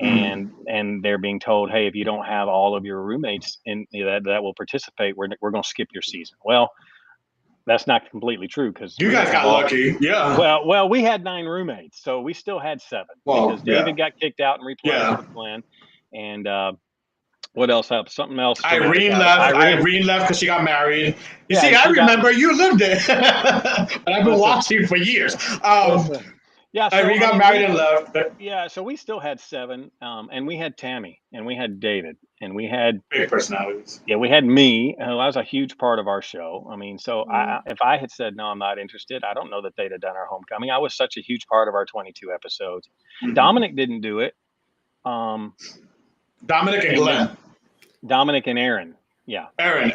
Mm. And they're being told, hey, if you don't have all of your roommates in that will participate, we're going to skip your season. Well, that's not completely true because You we guys didn't have got all. lucky. Yeah. Well, we had 9 roommates, so we still had 7 Well, because yeah. David got kicked out and replaced Yeah. with Glenn. And what else happened? Something else dramatic Irene happened. left. Irene, Irene left because she got married. You yeah, see, and I she got remember you lived it, but I've been listen, watching for years. listen. Yeah, so Irene I got mean, married and left. so we still had 7, and we had Tammy, and we had David, and we had Big personalities. we had me, who was a huge part of our show. I mean, so Mhm. if I had said no, I'm not interested, I don't know that they'd have done our homecoming. I was such a huge part of our 22 episodes. Mhm. Dominic didn't do it. Um, Dominic and and then Glenn. Dominic and Aaron. Yeah. Aaron.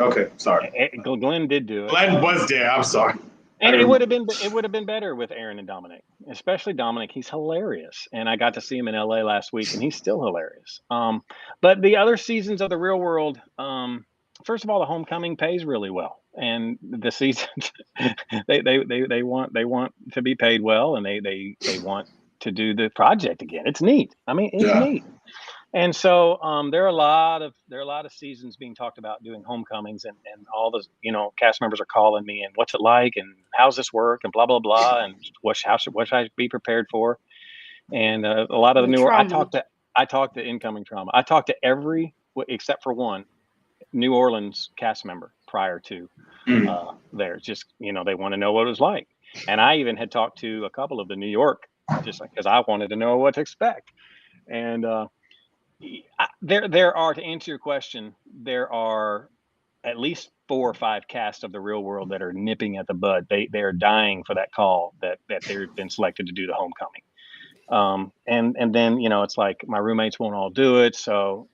Okay, sorry. Glenn did do it. Glenn was there. I'm sorry. And it would have been better with Aaron and Dominic, especially Dominic. He's hilarious, and I got to see him in LA last week, and he's still hilarious. But the other seasons of the Real World, first of all, the homecoming pays really well, and the seasons they want to be paid well, and they want to do the project again. It's neat. I mean, it's Yeah. neat. And so there are a lot of seasons being talked about doing homecomings, and all the cast members are calling me and what's it like and how's this work and blah blah blah and what should I be prepared for, and a lot of the The newer trauma. I talked to incoming trauma. I talked to every except for one New Orleans cast member prior to Mm. there. Just they want to know what it was like, and I even had talked to a couple of the New York just because I wanted to know what to expect, and there are, to answer your question, there are at least 4 or 5 casts of the Real World that are nipping at the bud. They are dying for that call that they've been selected to do the homecoming. And then it's like my roommates won't all do it, so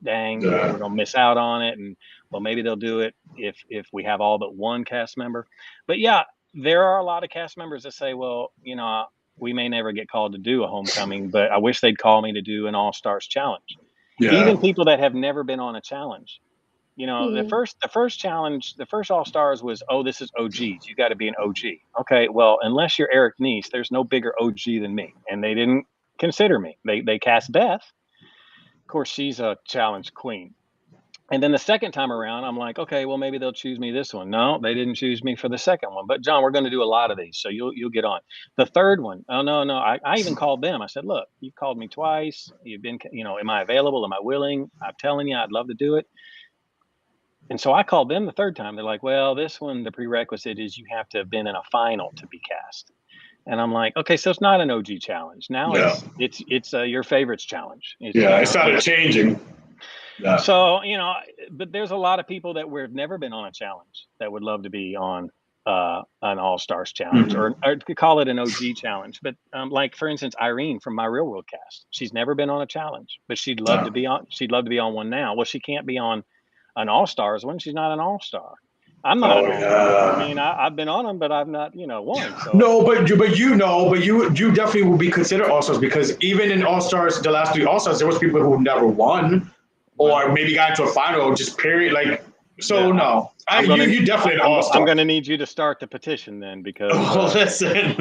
dang, Yeah. we're gonna miss out on it. And well, maybe they'll do it if we have all but one cast member. But yeah, there are a lot of cast members that say, well, we may never get called to do a homecoming, but I wish they'd call me to do an all stars challenge. Yeah. Even people that have never been on a challenge. The Mhm. first challenge, the first All Stars was, oh, this is OGs. You got to be an OG. Okay, well, unless you're Eric Nies, there's no bigger OG than me, and they didn't consider me. They cast Beth. Of course, she's a challenge queen. And then the second time around, I'm like, okay, well, maybe they'll choose me this one. No, they didn't choose me for the second one. But John, we're going to do a lot of these, so you'll get on. The third one, oh no, I even called them. I said, look, you've called me twice. You've been, am I available? Am I willing? I'm telling you, I'd love to do it. And so I called them the third time. They're like, well, this one, the prerequisite is you have to have been in a final to be cast. And I'm like, okay, so it's not an OG challenge. Now Yeah. it's your favorites challenge. Yeah, it started changing. Yeah. So, you know, but there's a lot of people that we've never been on a challenge that would love to be on an All Stars challenge, or to call it an OG challenge. But like, for instance, Irene from My Real World cast, she's never been on a challenge, but she'd love to be on. She'd love to be on one now. Well, she can't be on an All Stars one. She's not an All Star. I'm not an All Star. I mean, I've been on them, but I've not, won. So. No, but you definitely will be considered All Stars, because even in All Stars, the last 3 All Stars, there was people who never won, or maybe got into a final, just period. Like, so yeah. No, you definitely an All Star. I'm going to need you to start the petition then, because. Listen,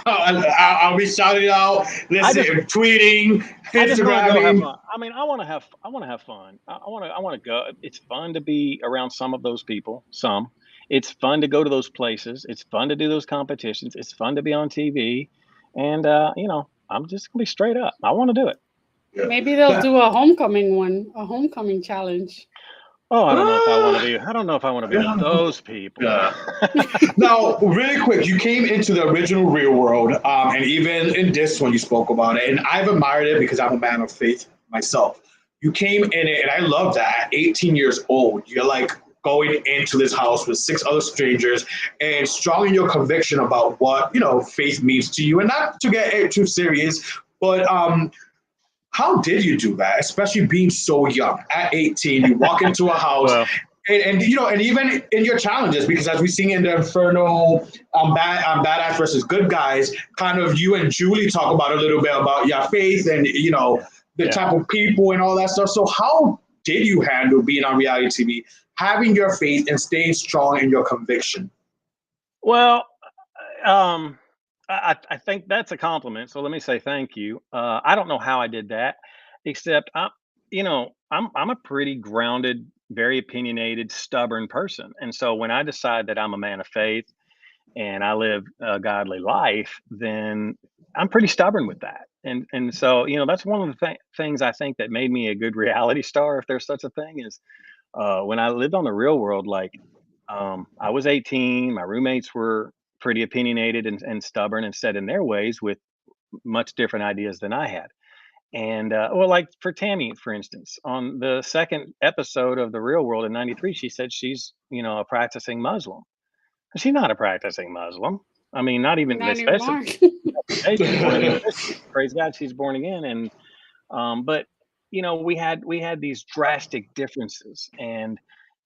I'll be shouting out. Listen, tweeting, Instagramming. I mean, I want to have fun. I want to go. It's fun to be around some of those people. It's fun to go to those places. It's fun to do those competitions. It's fun to be on TV, and I'm just gonna be straight up. I want to do it. Yeah. Maybe they'll do a homecoming challenge. Oh, I don't know if I want to be with those people. Yeah. Now, really quick, you came into the original Real World, and even in this one, you spoke about it, and I've admired it because I'm a man of faith myself. You came in it, and I love that. At 18 years old, you're like going into this house with 6 other strangers and strong in your conviction about what faith means to you, and not to get too serious, but how did you do that, especially being so young? At 18, you walk into a house, and even in your challenges, because as we sing in the Inferno, Badass versus Good Guys, kind of you and Julie talk about a little bit about your faith and the type of people and all that stuff. So how did you handle being on reality TV, having your faith and staying strong in your conviction? Well, I think that's a compliment. So let me say thank you. I don't know how I did that, except I'm a pretty grounded, very opinionated, stubborn person. And so when I decide that I'm a man of faith and I live a godly life, then I'm pretty stubborn with that. And so, that's one of the things I think that made me a good reality star, if there's such a thing, is when I lived on the Real World, like I was 18, my roommates were pretty opinionated and stubborn and set in their ways with much different ideas than I had. And like for Tammy, for instance, on the second episode of The Real World in '93, she said she's, a practicing Muslim. She's not a practicing Muslim. I mean, not even especially. Praise God, she's born again. And but we had these drastic differences, and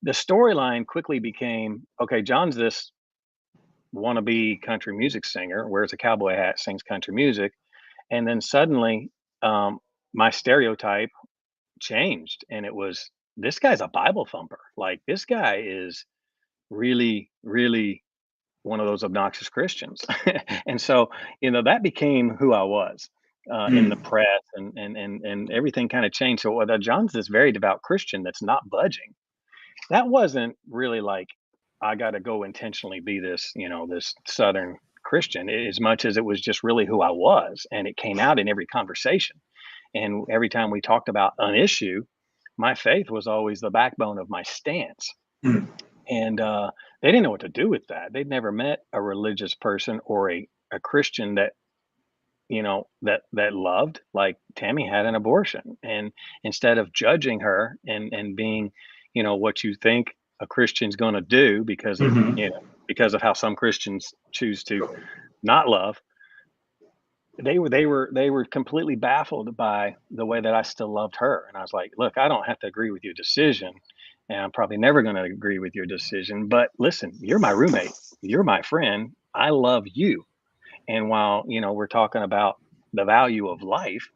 the storyline quickly became, okay, John's this wannabe country music singer, wears a cowboy hat, sings country music, and then suddenly my stereotype changed, and it was, this guy's a Bible thumper. Like, this guy is really, really one of those obnoxious Christians. And so that became who I was in the press, and everything kind of changed. So John's this very devout Christian that's not budging. That wasn't really like, I got to go intentionally be this, this Southern Christian, as much as it was just really who I was. And it came out in every conversation. And every time we talked about an issue, my faith was always the backbone of my stance. And they didn't know what to do with that. They'd never met a religious person or a Christian that, that loved, like Tammy had an abortion. And instead of judging her and being, what you think a Christian's going to do because of because of how some Christians choose to not love, they were completely baffled by the way that I still loved her. And I was like, look, I don't have to agree with your decision, and I'm probably never going to agree with your decision, but listen, you're my roommate, you're my friend, I love you. And while we're talking about the value of life,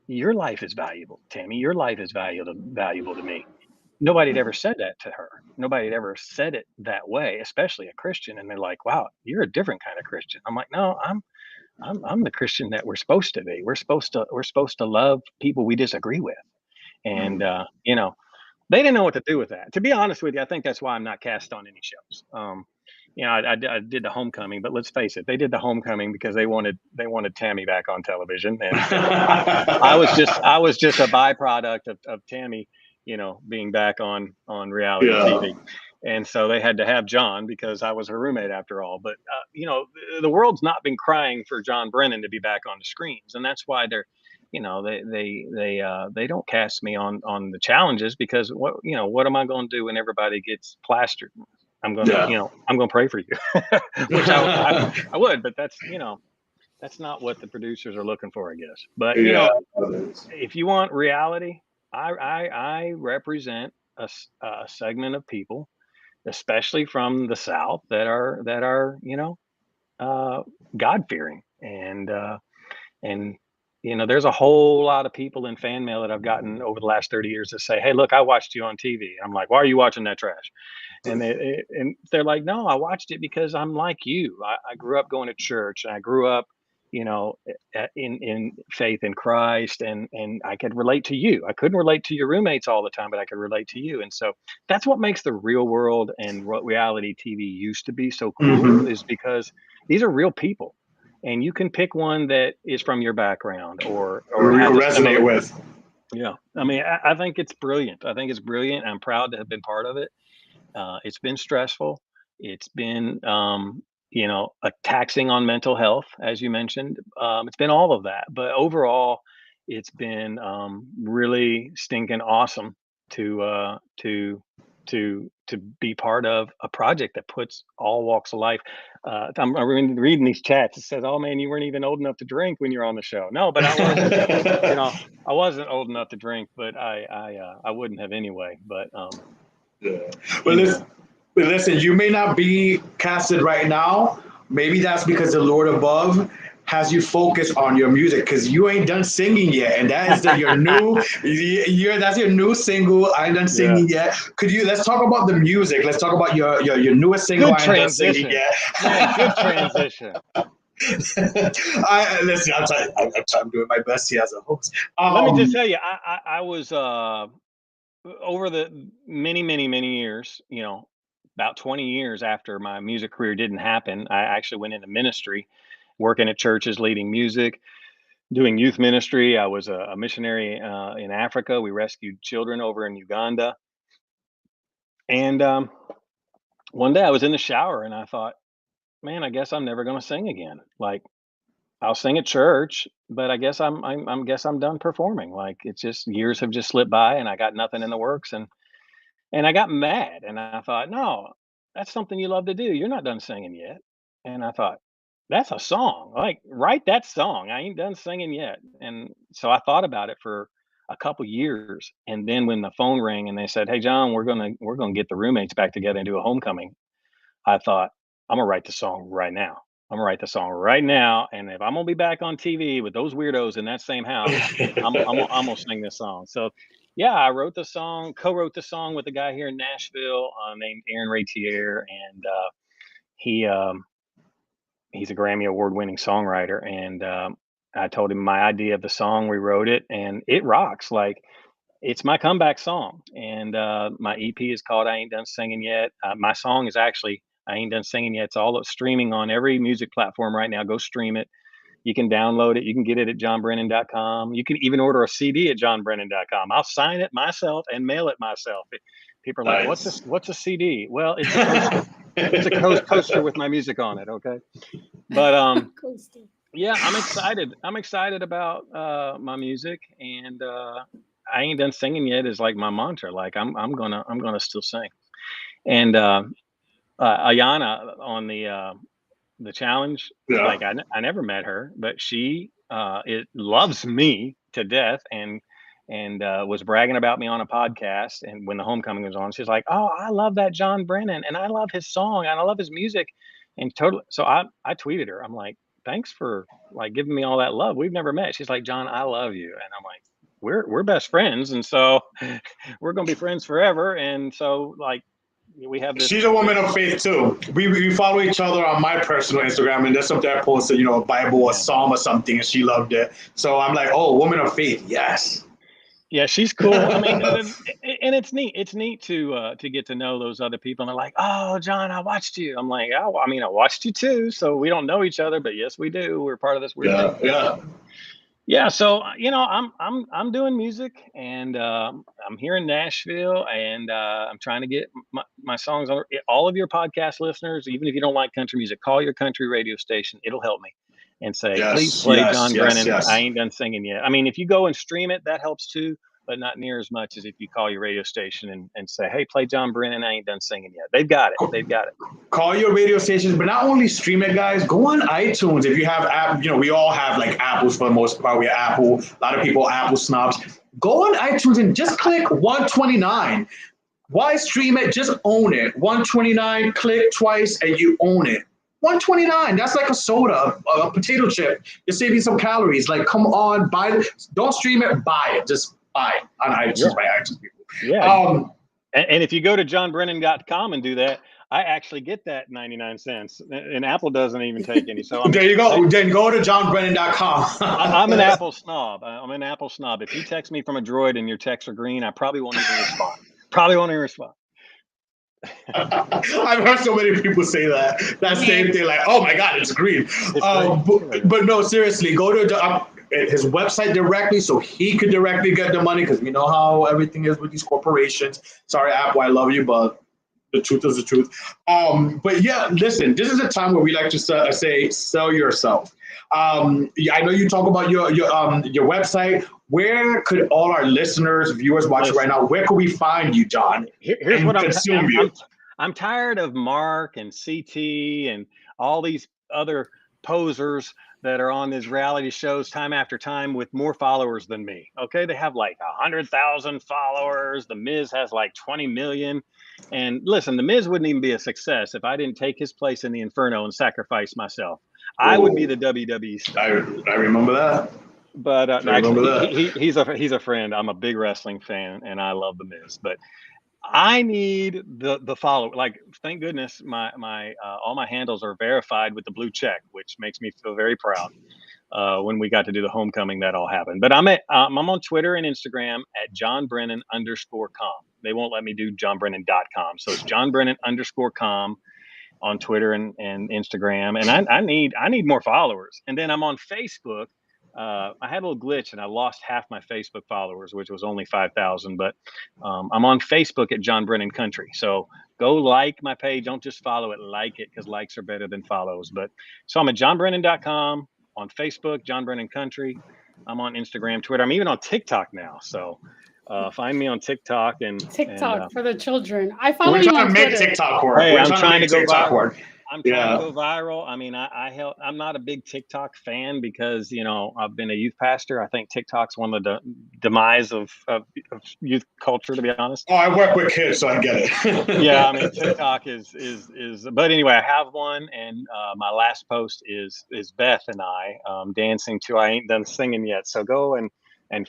your life is valuable, Tammy. Your life is valuable to me. Nobody had ever said that to her. Nobody had ever said it that way, especially a Christian. And they're like, wow, you're a different kind of Christian. I'm like, no, I'm the Christian that we're supposed to be. We're supposed to love people we disagree with. And they didn't know what to do with that. To be honest with you, I think that's why I'm not cast on any shows. I did the Homecoming, but let's face it, they did the Homecoming because they wanted Tammy back on television, and I was just a byproduct of Tammy being back on reality TV. And so they had to have John because I was her roommate after all. But the world's not been crying for John Brennan to be back on the screens, and that's why they don't cast me on the challenges, because what am I going to do when everybody gets plastered? I'm gonna pray for you, which I would, but that's not what the producers are looking for, I guess. But if you want reality, I represent a segment of people, especially from the South, that are God fearing, and there's a whole lot of people in fan mail that I've gotten over the last 30 years that say, "Hey, look, I watched you on TV." I'm like, "Why are you watching that trash?" And they're like, "No, I watched it because I'm like you. I grew up going to church, and I grew up, in faith in Christ, and I could relate to you. I couldn't relate to your roommates all the time, but I could relate to you." And so that's what makes the real world and what reality TV used to be so cool, is because these are real people, and you can pick one that is from your background or resonate with. Yeah, I mean, I think it's brilliant. I think it's brilliant. I'm proud to have been part of it. It's been stressful. It's been, a taxing on mental health, as you mentioned. It's been all of that, but overall, it's been really stinking awesome to be part of a project that puts all walks of life. I'm reading these chats. It says, "Oh man, you weren't even old enough to drink when you're on the show." No, but I wasn't. I wasn't old enough to drink, but I wouldn't have anyway. But listen, you may not be casted right now. Maybe that's because the Lord above has you focus on your music, because you ain't done singing yet, and that is that's your new single. I ain't done singing yet. Let's talk about the music. Let's talk about your newest single. Good transition. Man, good transition. Listen, I'm doing my best here as a host. Let me just tell you, I was over the many years, about 20 years after my music career didn't happen, I actually went into ministry, working at churches, leading music, doing youth ministry. I was a missionary in Africa. We rescued children over in Uganda. And one day I was in the shower and I thought, man, I guess I'm never going to sing again. Like, I'll sing at church, but I guess I'm done performing. Like, it's just years have just slipped by and I got nothing in the works. And I got mad and I thought, no, that's something you love to do. You're not done singing yet. And I thought, that's a song. Like, write that song. I ain't done singing yet. And so I thought about it for a couple years. And then when the phone rang and they said, "Hey John, we're gonna get the roommates back together and do a homecoming," I thought, I'm gonna write the song right now. I'm gonna write the song right now. And if I'm gonna be back on TV with those weirdos in that same house, I'm gonna sing this song. So yeah, I wrote the song, co-wrote the song with a guy here in Nashville named Aaron Ratier, and he's a Grammy Award-winning songwriter. And I told him my idea of the song. We wrote it, and it rocks. Like, it's my comeback song. And my EP is called "I Ain't Done Singing Yet." My song is actually "I Ain't Done Singing Yet." It's all streaming on every music platform right now. Go stream it. You can download it. You can get it at johnbrennan.com. You can even order a CD at johnbrennan.com. I'll sign it myself and mail it myself. People are like, what's a CD? Well, it's a coaster. It's a coaster with my music on it. Okay. But yeah, I'm excited. I'm excited about my music, and I ain't done singing yet is like my mantra. Like, I'm gonna still sing. And Ayana on the challenge, like, I never met her, but she loves me to death, and was bragging about me on a podcast. And when the homecoming was on, she's like, "Oh, I love that John Brennan, and I love his song, and I love his music." And totally, so I tweeted her. I'm like, "Thanks for like giving me all that love. We've never met." She's like, "John, I love you," and I'm like, "We're best friends, and so we're gonna be friends forever." And so, like, we have this. She's a woman of faith too. We follow each other on my personal Instagram, and there's something I posted, a Bible or Psalm or something, and she loved it. So I'm like, oh, woman of faith, yes. Yeah, she's cool. I mean, and it's neat. It's neat to get to know those other people. And they're like, "Oh, John, I watched you." I'm like, "Oh, I mean, I watched you too." So we don't know each other, but yes, we do. We're part of this weird thing. Yeah. Yeah, so I'm doing music, and I'm here in Nashville, and I'm trying to get my songs on all of your podcast listeners. Even if you don't like country music, call your country radio station; it'll help me. And say, please Yes, play yes, John yes, Brennan. I yes. ain't done singing yet. I mean, if you go and stream it, that helps too, but not near as much as if you call your radio station and say, hey, play John Brennan. I ain't done singing yet. They've got it. They've got it. Call your radio stations, but not only stream it, guys. Go on iTunes if you have app. We all have like Apples for the most part. We have Apple. A lot of people Apple snobs. Go on iTunes and just click 129. Why stream it? Just own it. 129. Click twice and you own it. 129. That's like a soda, a potato chip. You're saving some calories. Like, come on, buy it. Don't stream it. Buy it. Just buy it on iTunes. By iTunes people. Yeah. And if you go to johnbrennan.com and do that, I actually get that 99 cents, and Apple doesn't even take any. So there you go. Then go to johnbrennan.com. I'm an Apple snob. I'm an Apple snob. If you text me from a Droid and your texts are green, I probably won't even respond. I've heard so many people say that same thing, like, oh my God, it's green. But no, seriously, go to his website directly so he could directly get the money, because we know how everything is with these corporations. Sorry, Apple, I love you, but the truth is the truth. But yeah, listen, this is a time where we like to say, sell yourself. I know you talk about your website. Where could all our listeners, viewers watching right now, where could we find you, John? Here's what I'm tired of Mark and CT and all these other posers that are on these reality shows time after time with more followers than me. Okay, they have like 100,000 followers. The Miz has like 20 million. And listen, the Miz wouldn't even be a success if I didn't take his place in the Inferno and sacrifice myself. I would be the WWE star. I remember that. But actually, he's a friend. I'm a big wrestling fan, and I love the Miz. But I need the follow. Like, thank goodness my all my handles are verified with the blue check, which makes me feel very proud. When we got to do the homecoming, that all happened. But I'm on Twitter and Instagram at johnbrennan_com. They won't let me do johnbrennan.com, so it's johnbrennan_com on Twitter and Instagram. And I need more followers. And then I'm on Facebook. I had a little glitch and I lost half my Facebook followers, which was only 5,000. But I'm on Facebook at John Brennan Country. So go like my page. Don't just follow it, like it, because likes are better than follows. But so I'm at johnbrennan.com, on Facebook, John Brennan Country. I'm on Instagram, Twitter. I'm even on TikTok now. So find me on TikTok and for the children. I follow you on Twitter. We're trying to make TikTok work. Hey, I'm trying to go viral. I'm trying to go viral. I mean, I'm not a big TikTok fan because, I've been a youth pastor. I think TikTok's one of the demise of youth culture, to be honest. Oh, I work with kids, so I get it. Yeah, I mean, TikTok is, but anyway, I have one, and my last post is Beth and I dancing to I Ain't Done Singing Yet. So go and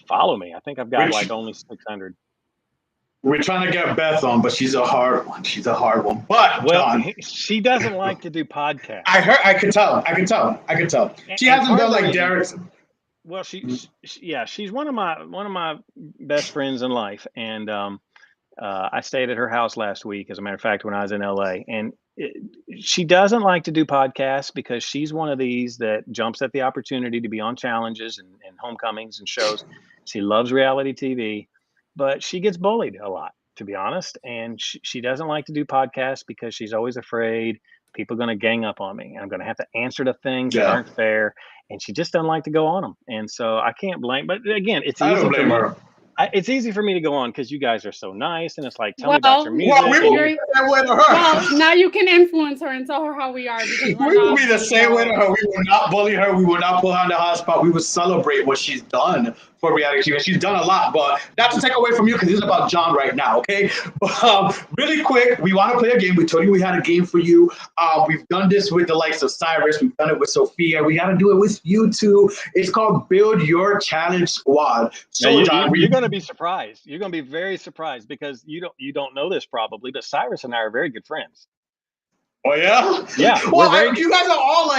follow me. I think I've got only 600. We're trying to get Beth on, but she's a hard one. But John, she doesn't like to do podcasts. I could tell. She hasn't done like Derek's. Well, she's one of my best friends in life, and I stayed at her house last week, as a matter of fact, when I was in LA, and she doesn't like to do podcasts because she's one of these that jumps at the opportunity to be on challenges and homecomings and shows. She loves reality TV. But she gets bullied a lot, to be honest. And she doesn't like to do podcasts because she's always afraid people are going to gang up on me. And I'm going to have to answer to things that aren't fair. And she just doesn't like to go on them. And so I can't blame. But again, it's easy for me. It's easy for me to go on because you guys are so nice, and it's like, tell me about your music. Well, we will be the same way to her. Well, now you can influence her and tell her how we are. We will be the same way to her. We will not bully her. We will not pull her on the hot spot. We will celebrate what she's done for reality TV. She's done a lot, but not to take away from you because it's about John right now, okay? But really quick, we want to play a game. We told you we had a game for you. We've done this with the likes of Cyrus. We've done it with Sophia. We got to do it with you too. It's called Build Your Challenge Squad. So, John, you're going to be surprised. You're going to be very surprised because you don't know this probably, but Cyrus and I are very good friends. Oh, yeah? Yeah. Well, you guys are all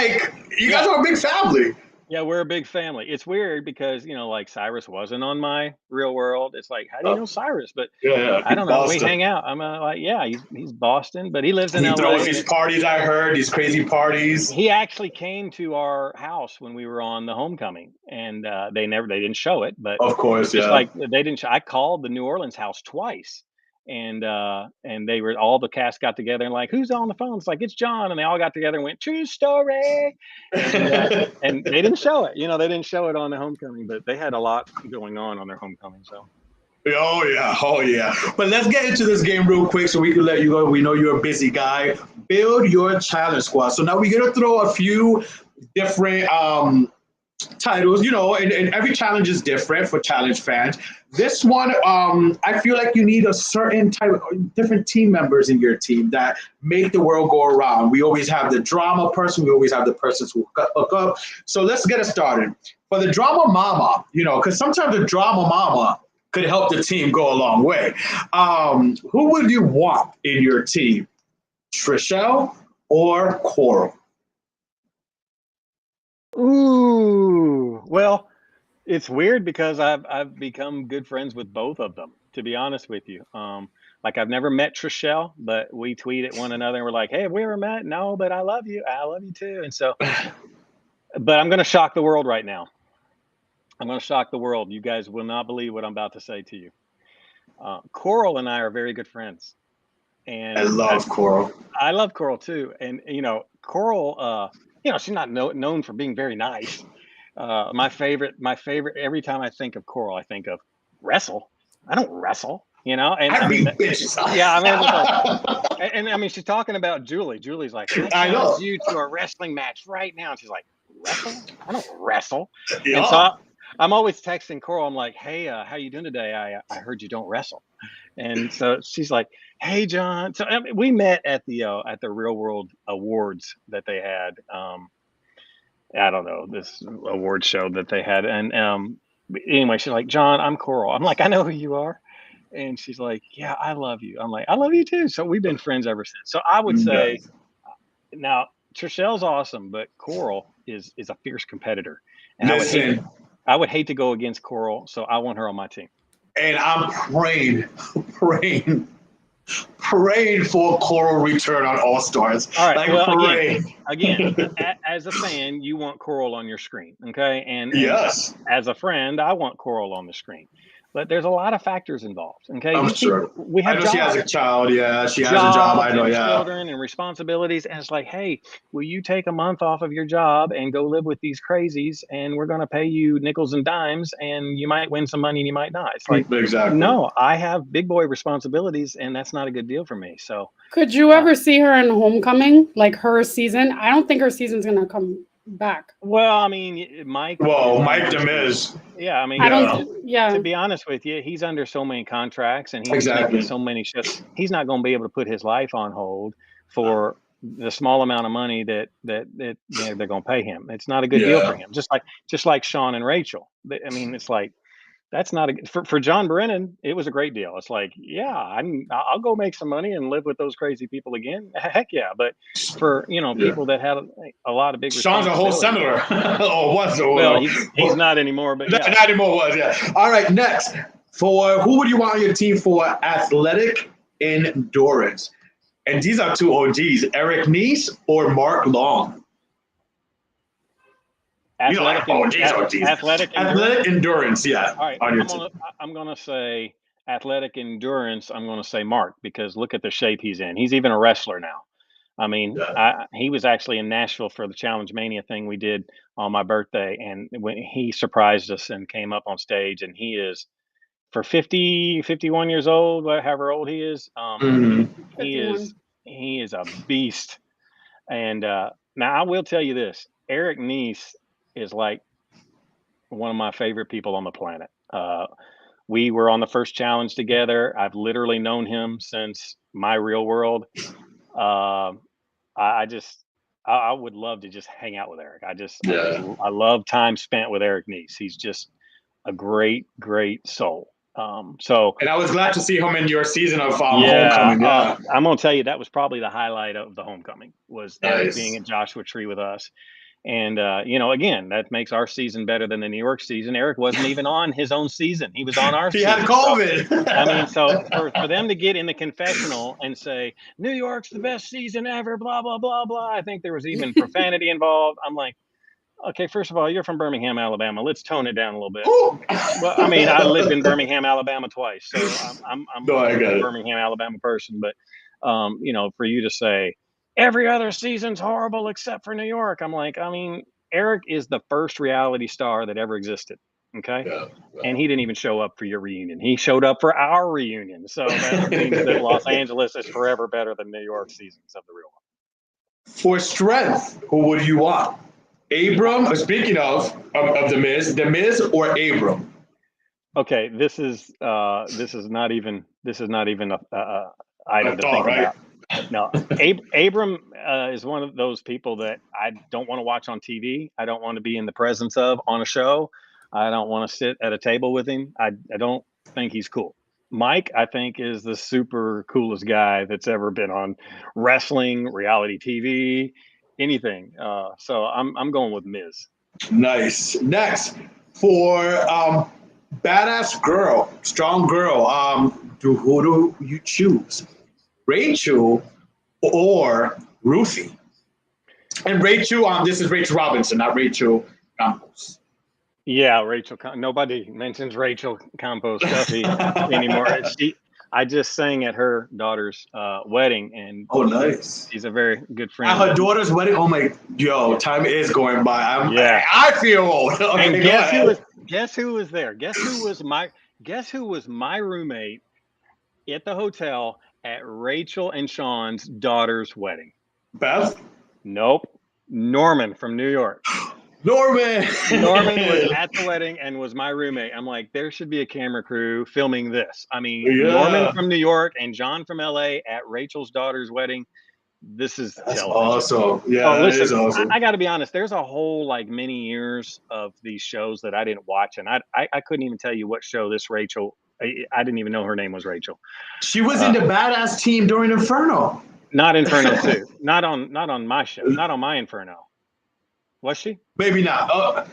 you guys are a big family. Yeah, we're a big family. It's weird because, like Cyrus wasn't on my Real World. It's like, how do you know Cyrus? But Yeah, I don't know. We Boston. hang out. I'm like, yeah, he's Boston, but he lives in He throws LA. these parties. I heard these crazy parties. He actually came to our house when we were on the Homecoming, and they didn't show it, but Of course, just yeah. like they didn't. I called the New Orleans house twice, and they were all the cast got together and like, who's on the phone? It's like it's John, and they all got together and went true story, and they didn't show it. They didn't show it on the Homecoming, but they had a lot going on their Homecoming. So. Oh yeah, oh yeah. But let's get into this game real quick so we can let you go. We know you're a busy guy. Build your challenge squad. So now we're gonna throw a few different titles, and every challenge is different for challenge fans. This one, I feel like you need a certain type of different team members in your team that make the world go around. We always have the drama person, we always have the persons who hook up. So let's get it started. For the drama mama, because sometimes the drama mama could help the team go a long way. Who would you want in your team? Trishelle or Coral? Ooh, well, it's weird because I've become good friends with both of them, to be honest with you. Like I've never met Trishelle, but we tweet at one another and we're like, hey, have we ever met? No, but I love you. I love you too. And so, but I'm going to shock the world right now. I'm going to shock the world. You guys will not believe what I'm about to say to you. Coral and I are very good friends. And I love Coral. I love Coral too. And, Coral, she's not known for being very nice. My favorite, every time I think of Coral, I think of wrestle. I don't wrestle, and I mean, bitches. Yeah, I mean, it's like, and I mean, she's talking about Julie. Julie's like, I challenge you to a wrestling match right now. And she's like, wrestle? I don't wrestle. Yeah. And so I'm always texting Coral. I'm like, hey, how you doing today? I heard you don't wrestle. And so she's like, hey, John. So we met at the Real World Awards that they had. I don't know, this award show that they had. And anyway, she's like, John, I'm Coral. I'm like, I know who you are. And she's like, yeah, I love you. I'm like, I love you too. So we've been friends ever since. So I would say now Trishelle's awesome, but Coral is a fierce competitor. And I would hate to go against Coral. So I want her on my team. And I'm praying for Coral return on All Stars. All right. Like, well, again, as a fan, you want Coral on your screen, okay? And yes, as a friend, I want Coral on the screen. But there's a lot of factors involved. Okay, I'm sure. We have I know jobs. She has a child. Yeah, she has a job. I know. Yeah, children and responsibilities. And it's like, hey, will you take a month off of your job and go live with these crazies? And we're going to pay you nickels and dimes, and you might win some money and you might not. It's like, exactly. No, I have big boy responsibilities, and that's not a good deal for me. So, could you ever see her in Homecoming, like her season? I don't think her season's gonna come back. Well, I mean, Mike. Well, Mike Demiz. Yeah, I mean, to be honest with you, he's under so many contracts and he's making so many shows. He's not going to be able to put his life on hold for the small amount of money that they're going to pay him. It's not a good deal for him. Just like Sean and Rachel. I mean, it's like that's not for John Brennan. It was a great deal. It's like, yeah, I'll go make some money and live with those crazy people again. Heck yeah! But for people that had a lot of big. Sean's a whole senator. Was. Well, he's not anymore. But not anymore. Was All right. Next, for who would you want on your team for athletic endurance? And these are two OGs: Eric Nice or Mark Long. Athletic endurance, yeah. All right, I'm gonna say athletic endurance. I'm gonna say Mark, because look at the shape he's in. He's even a wrestler now. I mean, he was actually in Nashville for the Challenge Mania thing we did on my birthday, and when he surprised us and came up on stage, and he is for 51 years old, however old he is. He is a beast. And now I will tell you this: Eric Nice is like one of my favorite people on the planet. We were on the first challenge together. I've literally known him since my Real World. I would love to just hang out with Eric. I love time spent with Eric Nice. He's just a great soul. And I was glad to see him in your season of Homecoming. I'm gonna tell you, that was probably the highlight of the Homecoming, was Eric being at Joshua Tree with us. And again, that makes our season better than the New York season. Eric wasn't even on his own season; he was on our He season. had COVID. So, I mean, so for them to get in the confessional and say New York's the best season ever, blah blah blah blah. I think there was even profanity involved. I'm like, okay, first of all, you're from Birmingham, Alabama. Let's tone it down a little bit. Well, I mean, I lived in Birmingham, Alabama twice, so I'm No, I a get it. Birmingham, Alabama person. But for you to say every other season's horrible except for New York, I'm like, I mean, Eric is the first reality star that ever existed. Okay. Yeah, And he didn't even show up for your reunion. He showed up for our reunion. So that means that Los Angeles is forever better than New York seasons of the real one. For strength, who would you want? Abram, speaking of the Miz or Abram? Okay, this is not even a item to think right? about. No, Abram is one of those people that I don't want to watch on TV. I don't want to be in the presence of on a show. I don't want to sit at a table with him. I don't think he's cool. Mike, I think, is the super coolest guy that's ever been on wrestling, reality TV, anything. So I'm going with Miz. Nice. Next, for badass girl, strong girl, who do you choose? Rachel or Ruthie? And Rachel, this is Rachel Robinson, not Rachel Campos. Yeah, Rachel. Nobody mentions Rachel Campos Duffy anymore. I just sang at her daughter's wedding, and Nice. she's a very good friend. At her daughter's wedding. Oh my, time is going by. I feel old. Okay, and guess who was there? Guess who was my roommate at the hotel at Rachel and Sean's daughter's wedding? Beth? Nope. Norman from New York. Norman was at the wedding and was my roommate. I'm like, there should be a camera crew filming this. I mean, Norman from New York and John from LA at Rachel's daughter's wedding. This is television. Awesome. Yeah, listen, is awesome. I got to be honest. There's a whole many years of these shows that I didn't watch, and I couldn't even tell you what show this Rachel. I didn't even know her name was Rachel. She was in the badass team during Inferno. Not Inferno 2. Not on my show. Not on my Inferno. Was she? Maybe not.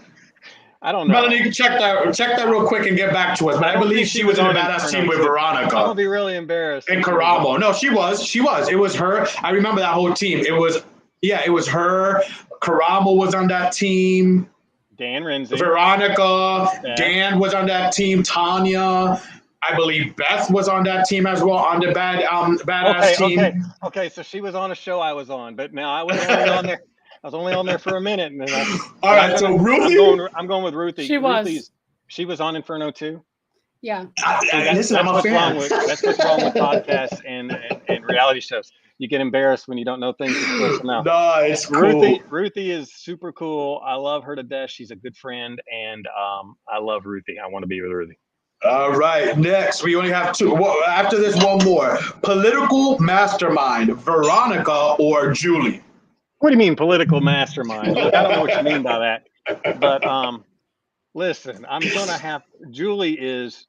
I don't know. Melanie, you can check that real quick and get back to us. But I believe she was in the badass team with Veronica. I'm gonna be really embarrassed. And Karamo. No, she was. It was her. I remember that whole team. It was her. Karamo was on that team. Dan Renzi. Veronica. Dan was on that team. Tanya. I believe Beth was on that team as well, on the badass team. Okay. So she was on a show I was on, but now I was only on there. I was only on there for a minute, and then all right. So Ruthie, I'm going with Ruthie. She was on Inferno too. Yeah. That's what's wrong with podcasts and reality shows. You get embarrassed when you don't know things. No, it's cool. Ruthie is super cool. I love her to death. She's a good friend, and I love Ruthie. I want to be with Ruthie. All right. Next, we only have two. Well, after this, one more. Political mastermind, Veronica or Julie? What do you mean political mastermind? Look, I don't know what you mean by that. But listen, I'm gonna have Julie is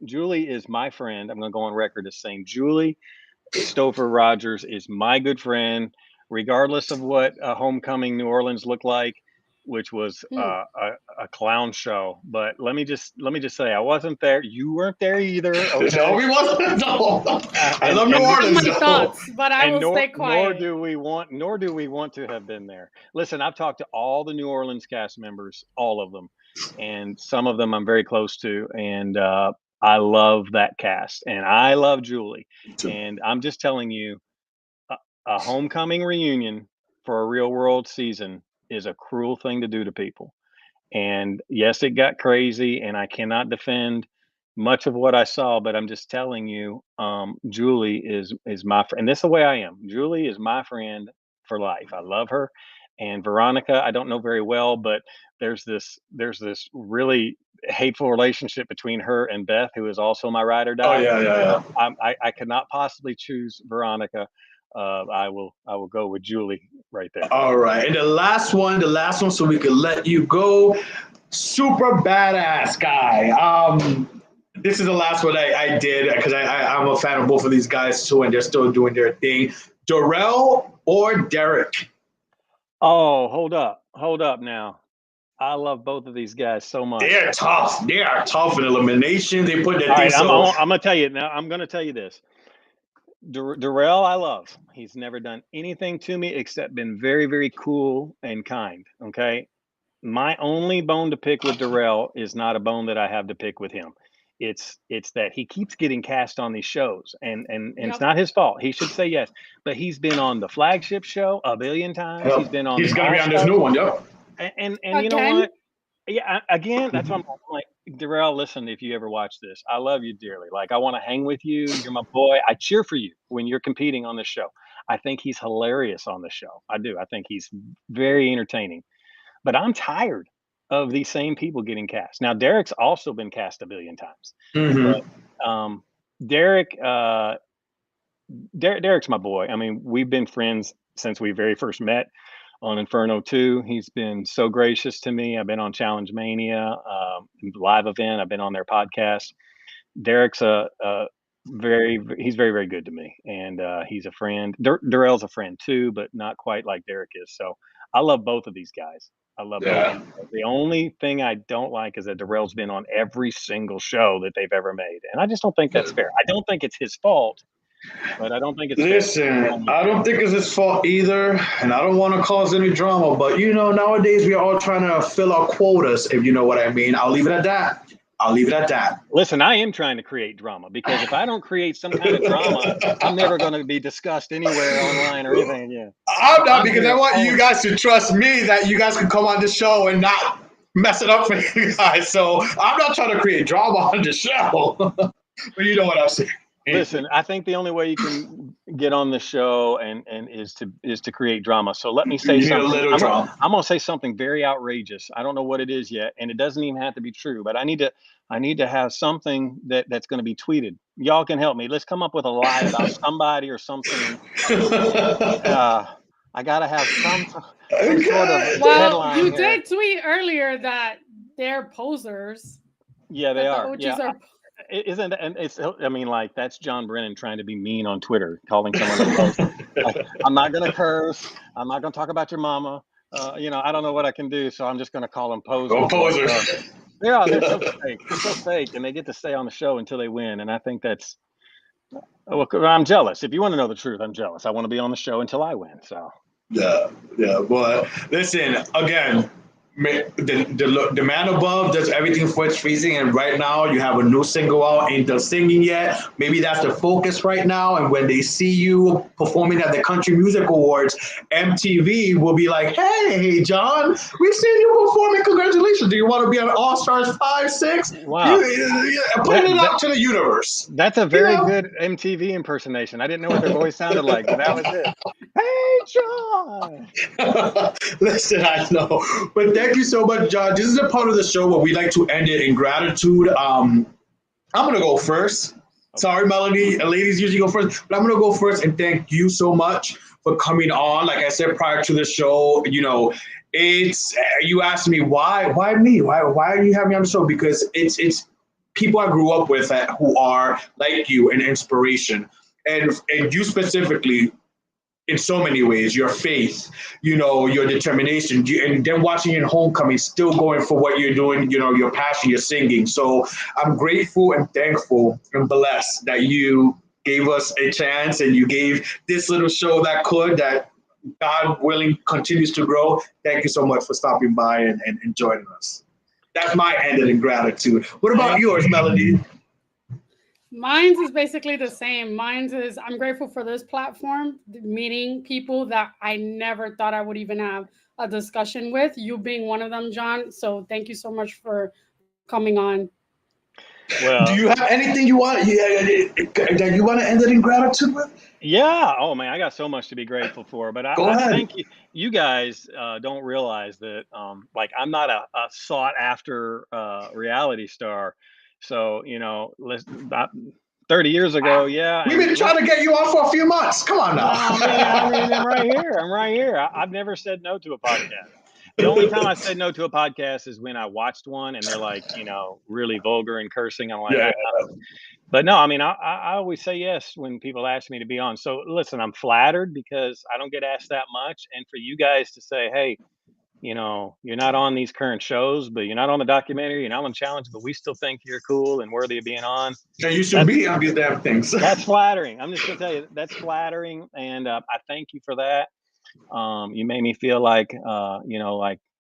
my friend. I'm gonna go on record as saying Julie Stouffer Rogers is my good friend, regardless of what Homecoming New Orleans looked like, which was a clown show. But let me just say, I wasn't there. You weren't there either. Okay? No, we wasn't. No. I love New Orleans. My thoughts, but I will stay quiet. Nor do we want to have been there. Listen, I've talked to all the New Orleans cast members, all of them, and some of them I'm very close to, and I love that cast, and I love Julie. And I'm just telling you, a Homecoming reunion for a Real World season is a cruel thing to do to people. And yes, it got crazy, and I cannot defend much of what I saw, but I'm just telling you, Julie is my friend. And this is the way I am. Julie is my friend for life. I love her. And Veronica, I don't know very well, but there's this really hateful relationship between her and Beth, who is also my ride or die. Oh yeah. I could not possibly choose Veronica. I will go with Julie right there. All right. And the last one, so we can let you go. Super badass guy. This is the last one I did because I'm a fan of both of these guys too, and they're still doing their thing. Darrell or Derek? Oh, hold up now. I love both of these guys so much. They're tough. They are tough in elimination. They put their All thing right, so. I'm gonna tell you now. I'm gonna tell you this. Darrell, I love. He's never done anything to me except been very, very cool and kind. Okay. My only bone to pick with Darrell is not a bone that I have to pick with him. It's that he keeps getting cast on these shows, and it's Yep. not his fault. He should say yes, but he's been on the flagship show a billion times. He's been on He's the gonna be All on this Star, new one, yep. and you know Again, what? Yeah, again, that's what I'm like. Darrell, listen, if you ever watch this, I love you dearly. Like, I want to hang with you. You're my boy. I cheer for you when you're competing on this show. I think he's hilarious on the show. I do. I think he's very entertaining. But I'm tired of these same people getting cast. Now, Derek's also been cast a billion times, Mm-hmm. but Derek, Derek's my boy. I mean, we've been friends since we very first met on Inferno 2. He's been so gracious to me. I've been on Challenge Mania, live event. I've been on their podcast. Derek's he's very, very good to me. And he's a friend. Darrell's a friend too, but not quite like Derek is. So I love both of these guys. I love both of Yeah. them. The only thing I don't like is that Darrell's been on every single show that they've ever made. And I just don't think that's fair. I don't think it's his fault, but I don't think it's fair. Listen, I don't think it's his fault either, and I don't want to cause any drama, but nowadays we are all trying to fill our quotas, if you know what I mean. I'll leave it at that. Listen, I am trying to create drama, because if I don't create some kind of drama, I'm never going to be discussed anywhere online or anything. Yeah, I'm not, because I here want only- you guys to trust me that you guys can come on this show and not mess it up for you guys. So I'm not trying to create drama on the show, but you know what I'm saying. Listen, I think the only way you can get on the show and is to create drama. So let me say You need a something. little drama. I'm gonna say something very outrageous. I don't know what it is yet, and it doesn't even have to be true. But I need to have something that's going to be tweeted. Y'all can help me. Let's come up with a lie about somebody or something. I gotta have some sort of well, headline you here. did tweet earlier that they're posers. Yeah, they that are. The OGs Yeah. are Isn't, and it's, I mean, like, that's John Brennan trying to be mean on Twitter, calling someone a poser. Like, I'm not gonna curse. I'm not gonna talk about your mama. I don't know what I can do, so I'm just gonna call them posers. Oh, posers. Yeah, they're so fake. They're so fake, and they get to stay on the show until they win. And I think that's. Well, I'm jealous. If you want to know the truth, I'm jealous. I want to be on the show until I win. So. Yeah. But listen, again, the man above does everything for its freezing, and right now you have a new single out, ain't done singing yet. Maybe that's the focus right now, and when they see you performing at the Country Music Awards, MTV will be like, hey John, we've seen you performing, congratulations, do you want to be on All Stars 5, 6? Wow. Putting it out to the universe. That's a very good MTV impersonation. I didn't know what their voice sounded like, but that was it. Hey John. Listen, I know, but thank you so much, John. This is a part of the show where we like to end it in gratitude. I'm gonna go first. Sorry, Melody. Ladies usually go first, but I'm gonna go first and thank you so much for coming on. Like I said prior to the show, it's you asked me why me? Why are you having me on the show? Because it's people I grew up with who are like you, an inspiration, and you specifically. In so many ways, your faith, your determination, and then watching you in Homecoming, still going for what you're doing, your passion, your singing. So I'm grateful and thankful and blessed that you gave us a chance and you gave this little show that God willing continues to grow. Thank you so much for stopping by and joining us. That's my ended in gratitude. What about yours, Melody? Mine's is basically the same. Mine's is I'm grateful for this platform, meeting people that I never thought I would even have a discussion with, you being one of them, John. So thank you so much for coming on. Well, do you have anything you want that you want to end it in gratitude with? Yeah. Oh man, I got so much to be grateful for. But I think you guys don't realize that like I'm not a sought after reality star. So 30 years ago, yeah. We've been trying to get you on for a few months. Come on now. I mean, I'm right here. I've never said no to a podcast. The only time I said no to a podcast is when I watched one and they're like, really vulgar and cursing. I'm like, Yeah. but no, I mean, I always say yes when people ask me to be on. So listen, I'm flattered because I don't get asked that much. And for you guys to say, hey, you're not on these current shows, but you're not on the documentary, you're not on challenge, but we still think you're cool and worthy of being on. Yeah, you should be on these damn things. That's flattering. I'm just gonna tell you, that's flattering, and I thank you for that. You made me feel like,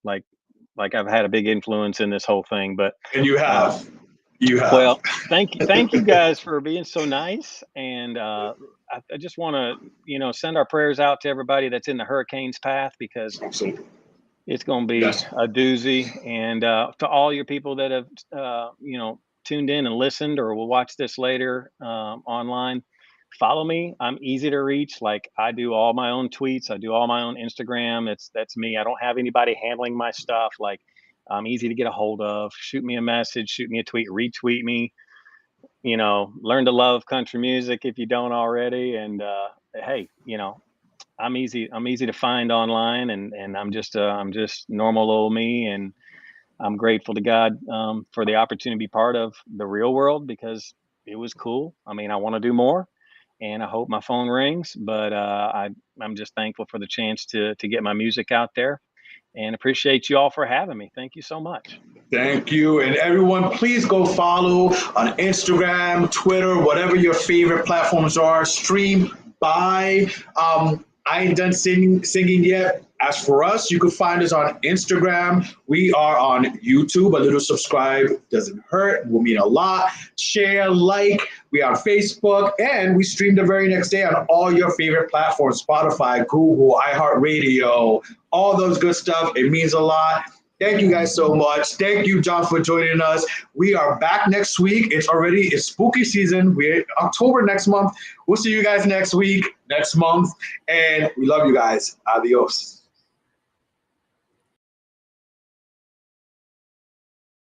like I've had a big influence in this whole thing. But And you have. You have. well, thank you guys for being so nice, and I just want to send our prayers out to everybody that's in the hurricane's path, because Absolutely. it's going to be a doozy. And to all your people that have tuned in and listened or will watch this later online, follow me. I'm easy to reach. Like, I do all my own tweets, I do all my own Instagram. That's me. I don't have anybody handling my stuff. Like, I'm easy to get a hold of. Shoot me a message, shoot me a tweet, retweet me. Learn to love country music if you don't already. And hey, I'm easy to find online, and I'm just normal old me. And I'm grateful to God for the opportunity to be part of the real world, because it was cool. I mean, I want to do more, and I hope my phone rings, but I'm just thankful for the chance to get my music out there, and appreciate you all for having me. Thank you so much. Thank you. And everyone, please go follow on Instagram, Twitter, whatever your favorite platforms are. Stream by. I ain't done singing yet. As for us, you can find us on Instagram. We are on YouTube. A little subscribe doesn't hurt. Will mean a lot. Share, like. We are on Facebook, and we stream the very next day on all your favorite platforms: Spotify, Google, iHeartRadio, all those good stuff. It means a lot. Thank you guys so much. Thank you, John, for joining us. We are back next week. It's spooky season. We're October next month. We'll see you guys next week, next month. And we love you guys. Adios.